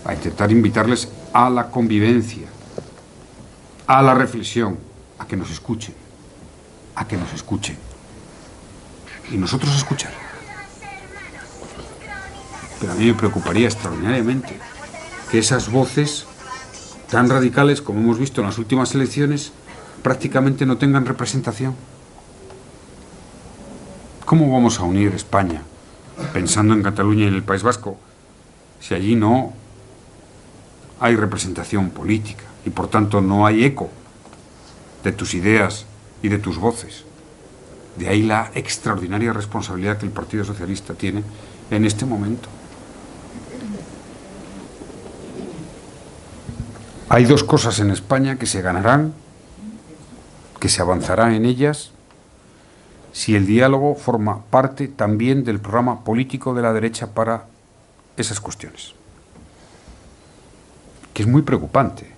a intentar invitarles a la convivencia, a la reflexión, a que nos escuchen, y nosotros escuchar. Pero a mí me preocuparía extraordinariamente que esas voces tan radicales como hemos visto en las últimas elecciones prácticamente no tengan representación. ¿Cómo vamos a unir España, pensando en Cataluña y en el País Vasco, si allí no hay representación política y por tanto no hay eco de tus ideas y de tus voces? De ahí la extraordinaria responsabilidad que el Partido Socialista tiene en este momento. Hay dos cosas en España que se ganarán, que se avanzará en ellas, si el diálogo forma parte también del programa político de la derecha para esas cuestiones. Que es muy preocupante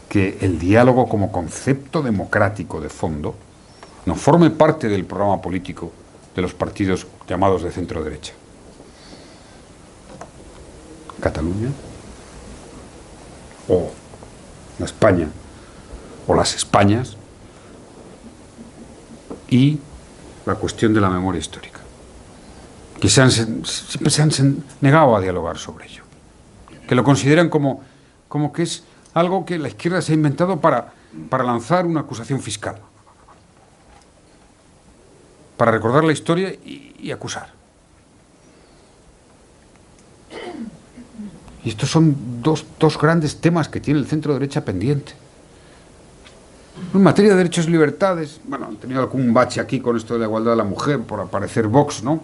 que el diálogo como concepto democrático de fondo no forme parte del programa político de los partidos llamados de centro-derecha. Cataluña, o la España, o las Españas, y la cuestión de la memoria histórica, que siempre se han negado a dialogar sobre ello, que lo consideran como que es algo que la izquierda se ha inventado para lanzar una acusación fiscal, para recordar la historia y acusar. Y estos son dos grandes temas que tiene el centro derecha pendiente. En materia de derechos y libertades, bueno, han tenido algún bache aquí con esto de la igualdad de la mujer por aparecer Vox, ¿no?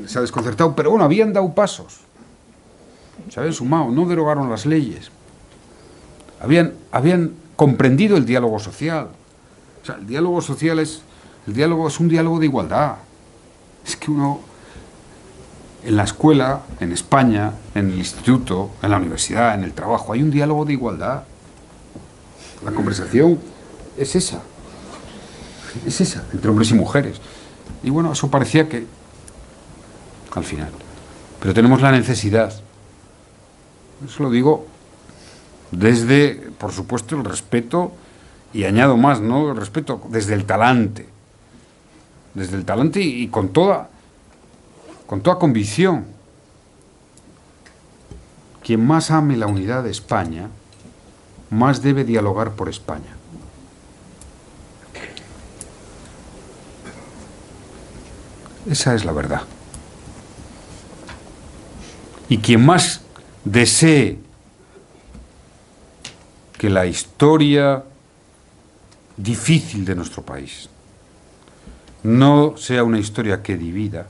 Se ha desconcertado, pero bueno, habían dado pasos. Se habían sumado, no derogaron las leyes. Habían comprendido el diálogo social. O sea, el diálogo social es un diálogo de igualdad. Es que uno, en la escuela, en España, en el instituto, en la universidad, en el trabajo, hay un diálogo de igualdad. La conversación es esa, entre hombres y mujeres. Y bueno, eso parecía que, al final. Pero tenemos la necesidad, eso lo digo desde, por supuesto, el respeto, y añado más, ¿no? El respeto desde el talante. Desde el talante y con toda convicción. Quien más ame la unidad de España, más debe dialogar por España. Esa es la verdad. Y quien más desee que la historia difícil de nuestro país no sea una historia que divida,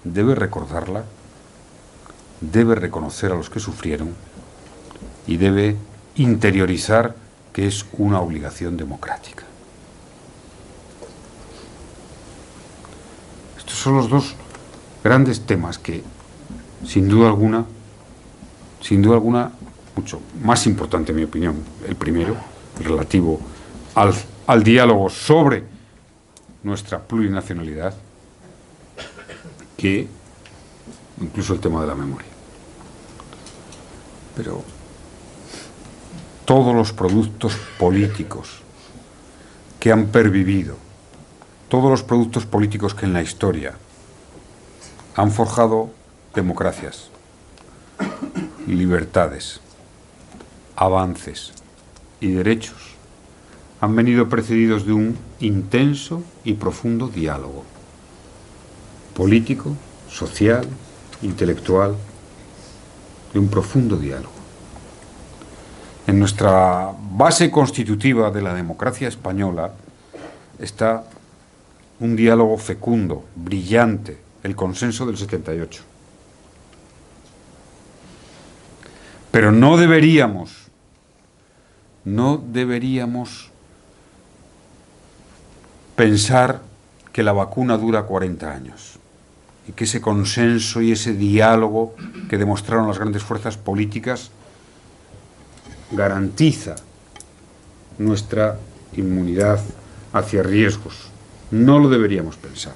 debe recordarla, debe reconocer a los que sufrieron y debe interiorizar que es una obligación democrática. Estos son los dos grandes temas que, sin duda alguna, mucho más importante en mi opinión, el primero, relativo al diálogo sobre nuestra plurinacionalidad, que incluso el tema de la memoria. Pero todos los productos políticos que han pervivido, todos los productos políticos que en la historia han forjado democracias, libertades, avances y derechos, han venido precedidos de un intenso y profundo diálogo político, social, intelectual, de un profundo diálogo. En nuestra base constitutiva de la democracia española está un diálogo fecundo, brillante, el consenso del 78. Pero no deberíamos pensar que la vacuna dura 40 años y que ese consenso y ese diálogo que demostraron las grandes fuerzas políticas garantiza nuestra inmunidad hacia riesgos. No lo deberíamos pensar.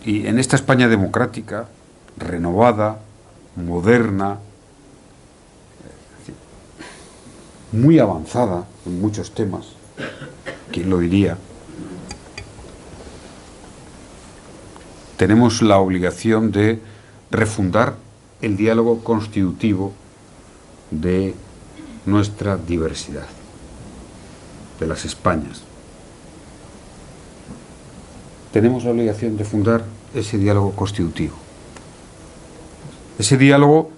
Y en esta España democrática, renovada, moderna, muy avanzada en muchos temas, ¿quién lo diría? Tenemos la obligación de refundar el diálogo constitutivo de nuestra diversidad, de las Españas. Tenemos la obligación de fundar ese diálogo constitutivo. Ese diálogo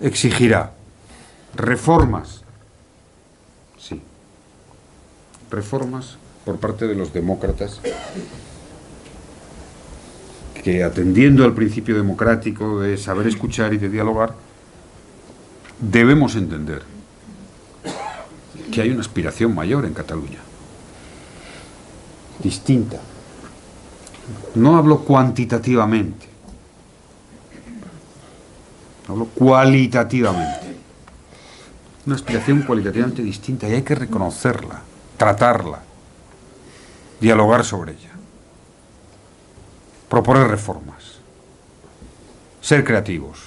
exigirá reformas, sí, reformas por parte de los demócratas que, atendiendo al principio democrático de saber escuchar y de dialogar, debemos entender que hay una aspiración mayor en Cataluña, distinta. No hablo cuantitativamente, hablo cualitativamente. Una aspiración cualitativamente distinta y hay que reconocerla, tratarla, dialogar sobre ella, proponer reformas, ser creativos,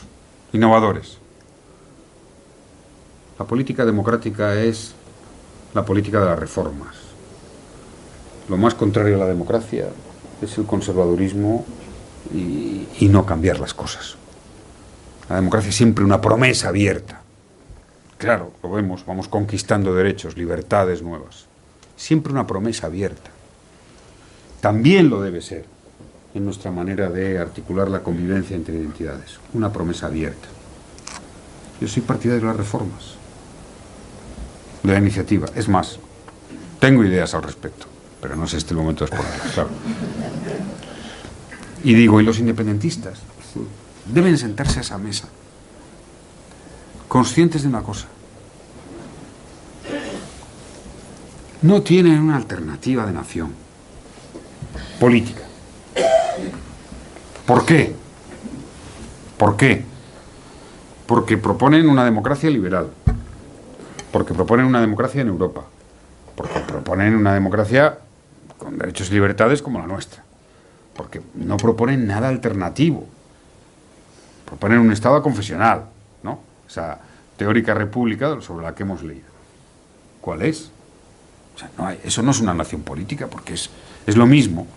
innovadores. La política democrática es la política de las reformas. Lo más contrario a la democracia es el conservadurismo y no cambiar las cosas. La democracia es siempre una promesa abierta. Claro, lo vemos, vamos conquistando derechos, libertades nuevas. Siempre una promesa abierta. También lo debe ser en nuestra manera de articular la convivencia entre identidades. Una promesa abierta. Yo soy partidario de las reformas, de la iniciativa. Es más, tengo ideas al respecto, pero no es este el momento de exponerlas, claro. Y digo, ¿y los independentistas? Deben sentarse a esa mesa, conscientes de una cosa. No tienen una alternativa de nación política. ¿Por qué? ¿Por qué? Porque proponen una democracia liberal, porque proponen una democracia en Europa, porque proponen una democracia con derechos y libertades como la nuestra, porque no proponen nada alternativo, proponen un Estado confesional, ¿no? Esa teórica república sobre la que hemos leído. ¿Cuál es? O sea, eso no es una nación política, porque es lo mismo.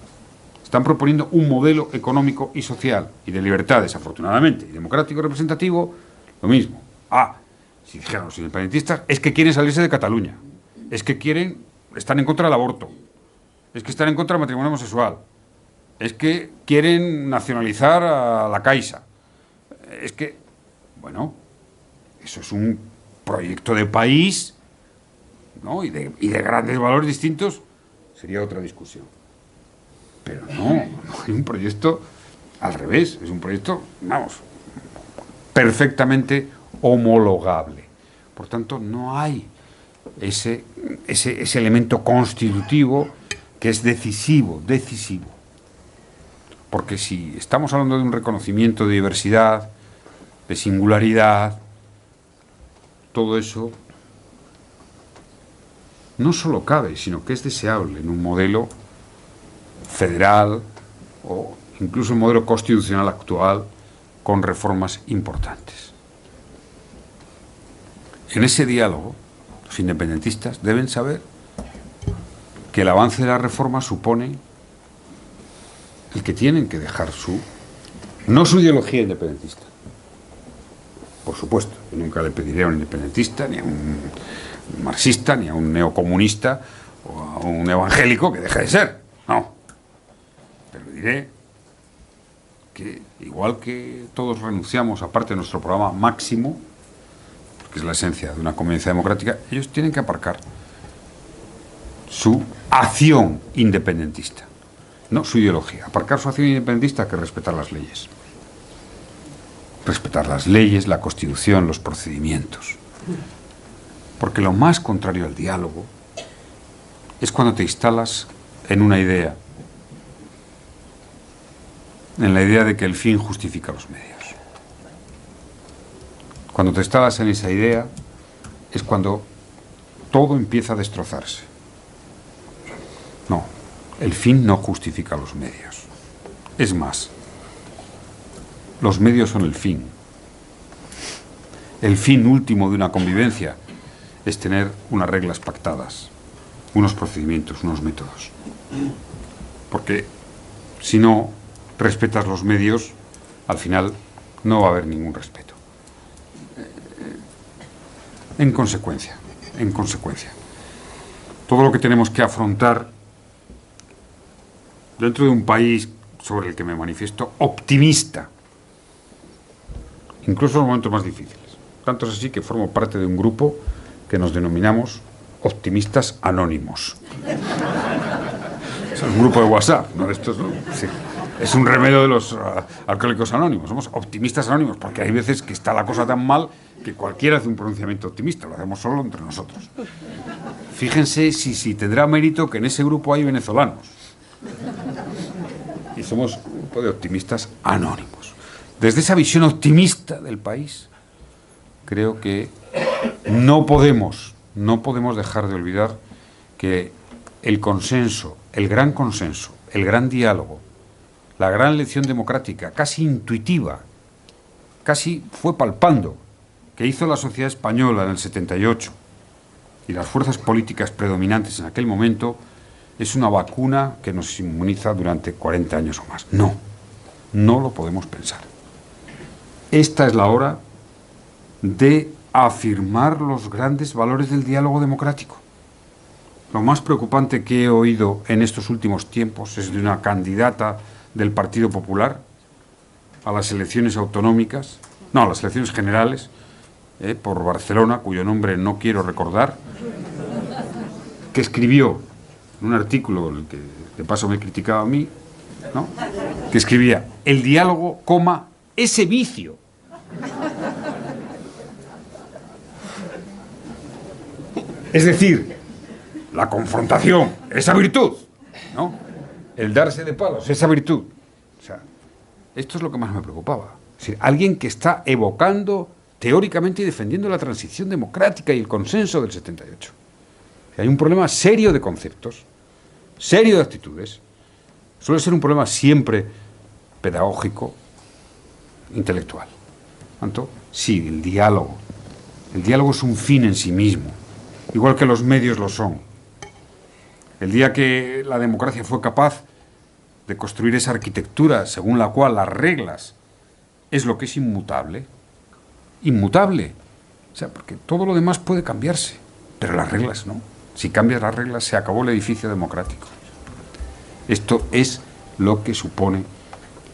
Están proponiendo un modelo económico y social y de libertades, afortunadamente, y democrático y representativo, lo mismo. Si dijeran los independentistas, es que quieren salirse de Cataluña, es que están en contra del aborto, es que están en contra del matrimonio homosexual, es que quieren nacionalizar a la Caixa, es que, bueno, eso es un proyecto de país, ¿no? y de grandes valores distintos, sería otra discusión. Pero no hay un proyecto al revés, es un proyecto, vamos, perfectamente homologable. Por tanto, no hay ese elemento constitutivo que es decisivo. Porque si estamos hablando de un reconocimiento de diversidad, de singularidad, todo eso no solo cabe, sino que es deseable en un modelo federal o incluso el modelo constitucional actual con reformas importantes. En ese diálogo, los independentistas deben saber que el avance de la reforma supone el que tienen que dejar no su ideología independentista. Por supuesto, yo nunca le pediré a un independentista, ni a un marxista, ni a un neocomunista o a un evangélico que deje de ser. No. Pero diré que igual que todos renunciamos a parte de nuestro programa máximo, porque es la esencia de una convivencia democrática, ellos tienen que aparcar su acción independentista, no su ideología. Aparcar su acción independentista, que respetar las leyes. Respetar las leyes, la Constitución, los procedimientos. Porque lo más contrario al diálogo es cuando te instalas en una idea, en la idea de que el fin justifica los medios. Cuando te instalas en esa idea es cuando todo empieza a destrozarse. No, el fin no justifica los medios. Es más, los medios son el fin. El fin último de una convivencia es tener unas reglas pactadas, unos procedimientos, unos métodos. Porque si no respetas los medios, al final no va a haber ningún respeto. En consecuencia, todo lo que tenemos que afrontar dentro de un país sobre el que me manifiesto optimista, incluso en los momentos más difíciles. Tanto es así que formo parte de un grupo que nos denominamos optimistas anónimos. Es un grupo de WhatsApp, ¿no? Estos, ¿no? Sí. Es un remedio de los alcohólicos anónimos. Somos optimistas anónimos, porque hay veces que está la cosa tan mal que cualquiera hace un pronunciamiento optimista, lo hacemos solo entre nosotros. Fíjense si tendrá mérito que en ese grupo hay venezolanos. Y somos un grupo de optimistas anónimos. Desde esa visión optimista del país, creo que no podemos dejar de olvidar que el consenso, el gran consenso, el gran diálogo, la gran lección democrática, casi intuitiva, casi fue palpando, que hizo la sociedad española en el 78 y las fuerzas políticas predominantes en aquel momento, es una vacuna que nos inmuniza durante 40 años o más. No lo podemos pensar. Esta es la hora de afirmar los grandes valores del diálogo democrático. Lo más preocupante que he oído en estos últimos tiempos es de una candidata del Partido Popular a las elecciones autonómicas, no, a las elecciones generales, por Barcelona, cuyo nombre no quiero recordar, que escribió en un artículo, el que de paso me criticaba a mí, ¿no?, que escribía: el diálogo, ese vicio. Es decir, la confrontación, esa virtud, ¿no?, el darse de palos, esa virtud. O sea, esto es lo que más me preocupaba. Es decir, alguien que está evocando teóricamente y defendiendo la transición democrática y el consenso del 78. Hay un problema serio de conceptos, serio de actitudes. Suele ser un problema siempre pedagógico, intelectual. Tanto, sí, el diálogo. El diálogo es un fin en sí mismo, igual que los medios lo son. El día que la democracia fue capaz de construir esa arquitectura según la cual las reglas es lo que es inmutable, inmutable. O sea, porque todo lo demás puede cambiarse, pero las reglas no. Si cambias las reglas, se acabó el edificio democrático. Esto es lo que supone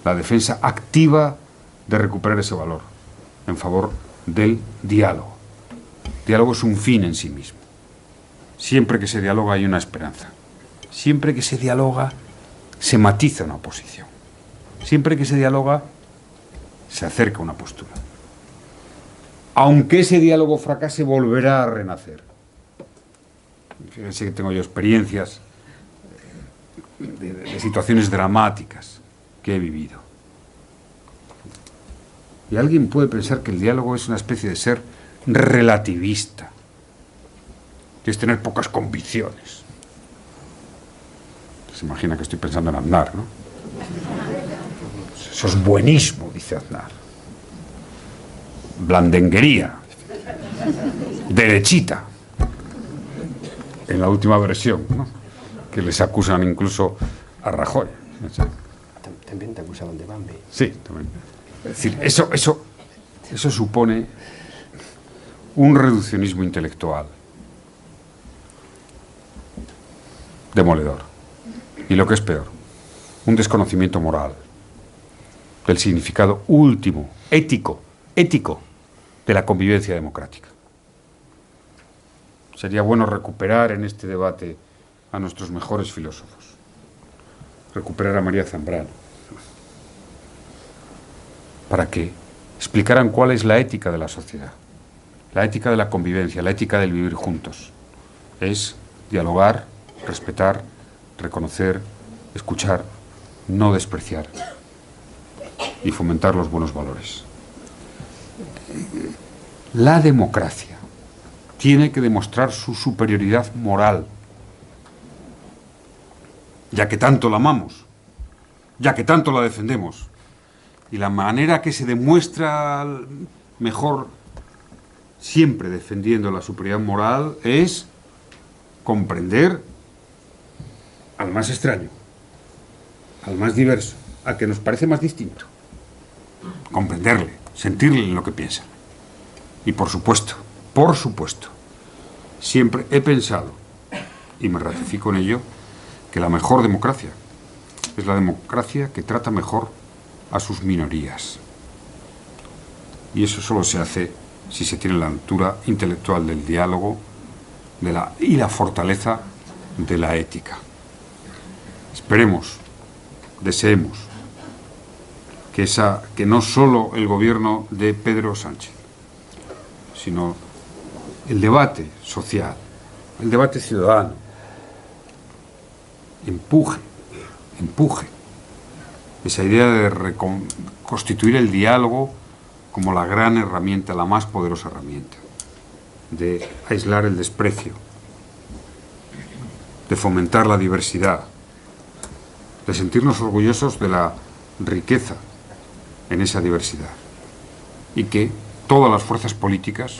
la defensa activa de recuperar ese valor en favor del diálogo. El diálogo es un fin en sí mismo. Siempre que se dialoga hay una esperanza. Siempre que se dialoga se matiza una posición. Siempre que se dialoga se acerca una postura. Aunque ese diálogo fracase, volverá a renacer. Fíjense que tengo yo experiencias de situaciones dramáticas que he vivido. Y alguien puede pensar que el diálogo es una especie de ser relativista, que es tener pocas convicciones. Se imagina que estoy pensando en Aznar, ¿no? Eso es buenismo, dice Aznar. Blandenguería. Derechita. En la última versión, ¿no? Que les acusan incluso a Rajoy. También te acusaban de Bambi. Sí, también. Es decir, eso supone un reduccionismo intelectual demoledor. Y lo que es peor, un desconocimiento moral del significado último, ético, de la convivencia democrática. Sería bueno recuperar en este debate a nuestros mejores filósofos. Recuperar a María Zambrano. Para que explicaran cuál es la ética de la sociedad. La ética de la convivencia, la ética del vivir juntos. Es dialogar, respetar, reconocer, escuchar, no despreciar y fomentar los buenos valores. La democracia tiene que demostrar su superioridad moral, ya que tanto la amamos, ya que tanto la defendemos. Y la manera que se demuestra mejor, siempre defendiendo la superioridad moral, es comprender al más extraño, al más diverso, al que nos parece más distinto. Comprenderle, sentirle en lo que piensa. Y por supuesto, siempre he pensado, y me ratifico en ello, que la mejor democracia es la democracia que trata mejor a sus minorías. Y eso solo se hace si se tiene la altura intelectual del diálogo y la fortaleza de la ética. Esperemos, deseemos que no solo el gobierno de Pedro Sánchez, sino el debate social, el debate ciudadano, empuje esa idea de reconstituir el diálogo como la gran herramienta, la más poderosa herramienta, de aislar el desprecio, de fomentar la diversidad, de sentirnos orgullosos de la riqueza en esa diversidad y que todas las fuerzas políticas,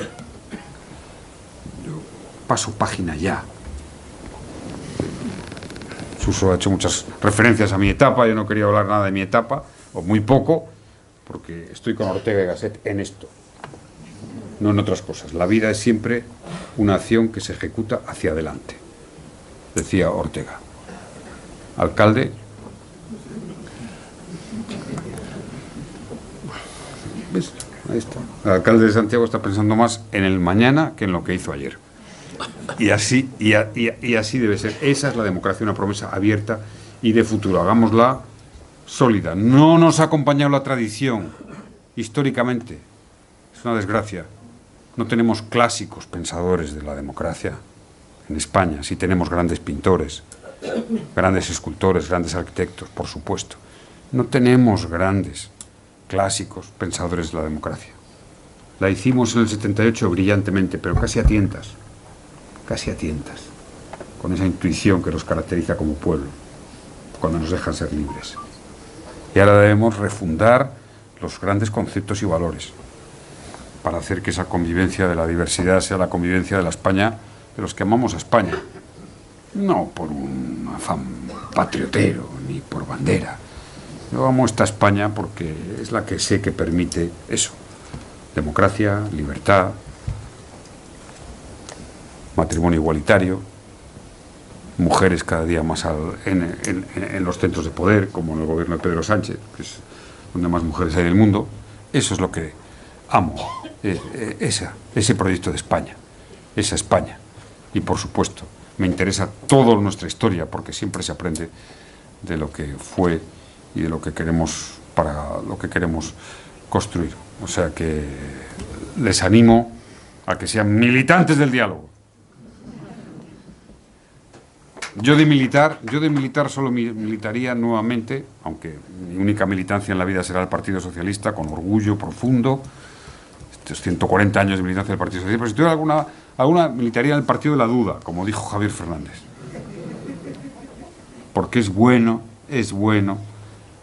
yo paso página ya. Suso ha hecho muchas referencias a mi etapa, yo no quería hablar nada de mi etapa, o muy poco, porque estoy con Ortega y Gasset en esto, no en otras cosas. La vida es siempre una acción que se ejecuta hacia adelante, decía Ortega. Alcalde, ¿ves? Ahí está. El alcalde de Santiago está pensando más en el mañana que en lo que hizo ayer. Y así debe ser. Esa es la democracia, una promesa abierta y de futuro. Hagámosla sólida. No nos ha acompañado la tradición históricamente. Es una desgracia. No tenemos clásicos pensadores de la democracia en España. Sí tenemos grandes pintores, grandes escultores, grandes arquitectos, por supuesto. No tenemos grandes clásicos pensadores de la democracia. La hicimos en el 78 brillantemente, pero casi a tientas, con esa intuición que nos caracteriza como pueblo, cuando nos dejan ser libres. Y ahora debemos refundar los grandes conceptos y valores para hacer que esa convivencia de la diversidad sea la convivencia de la España de los que amamos a España. No por un afán patriotero ni por bandera. Yo amo esta España porque es la que sé que permite eso. Democracia, libertad, matrimonio igualitario, mujeres cada día más en los centros de poder, como en el gobierno de Pedro Sánchez, que es donde más mujeres hay del mundo. Eso es lo que amo, ese proyecto de España, esa España. Y por supuesto, me interesa toda nuestra historia, porque siempre se aprende de lo que fue y de lo que queremos, para lo que queremos construir. O sea que les animo a que sean militantes del diálogo. Yo de militar solo militaría nuevamente, aunque mi única militancia en la vida será el Partido Socialista, con orgullo profundo, estos 140 años de militancia del Partido Socialista, pero si tuviera alguna militaría en el Partido de la Duda, como dijo Javier Fernández. Porque es bueno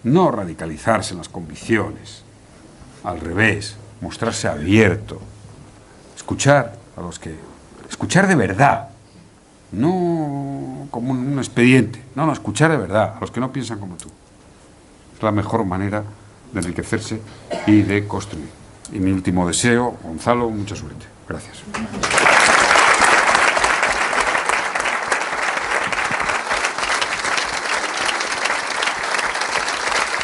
no radicalizarse en las convicciones, al revés, mostrarse abierto, escuchar de verdad, no como un expediente, no, escuchar de verdad a los que no piensan como tú. Es la mejor manera de enriquecerse y de construir. Y mi último deseo, Gonzalo, mucha suerte. Gracias.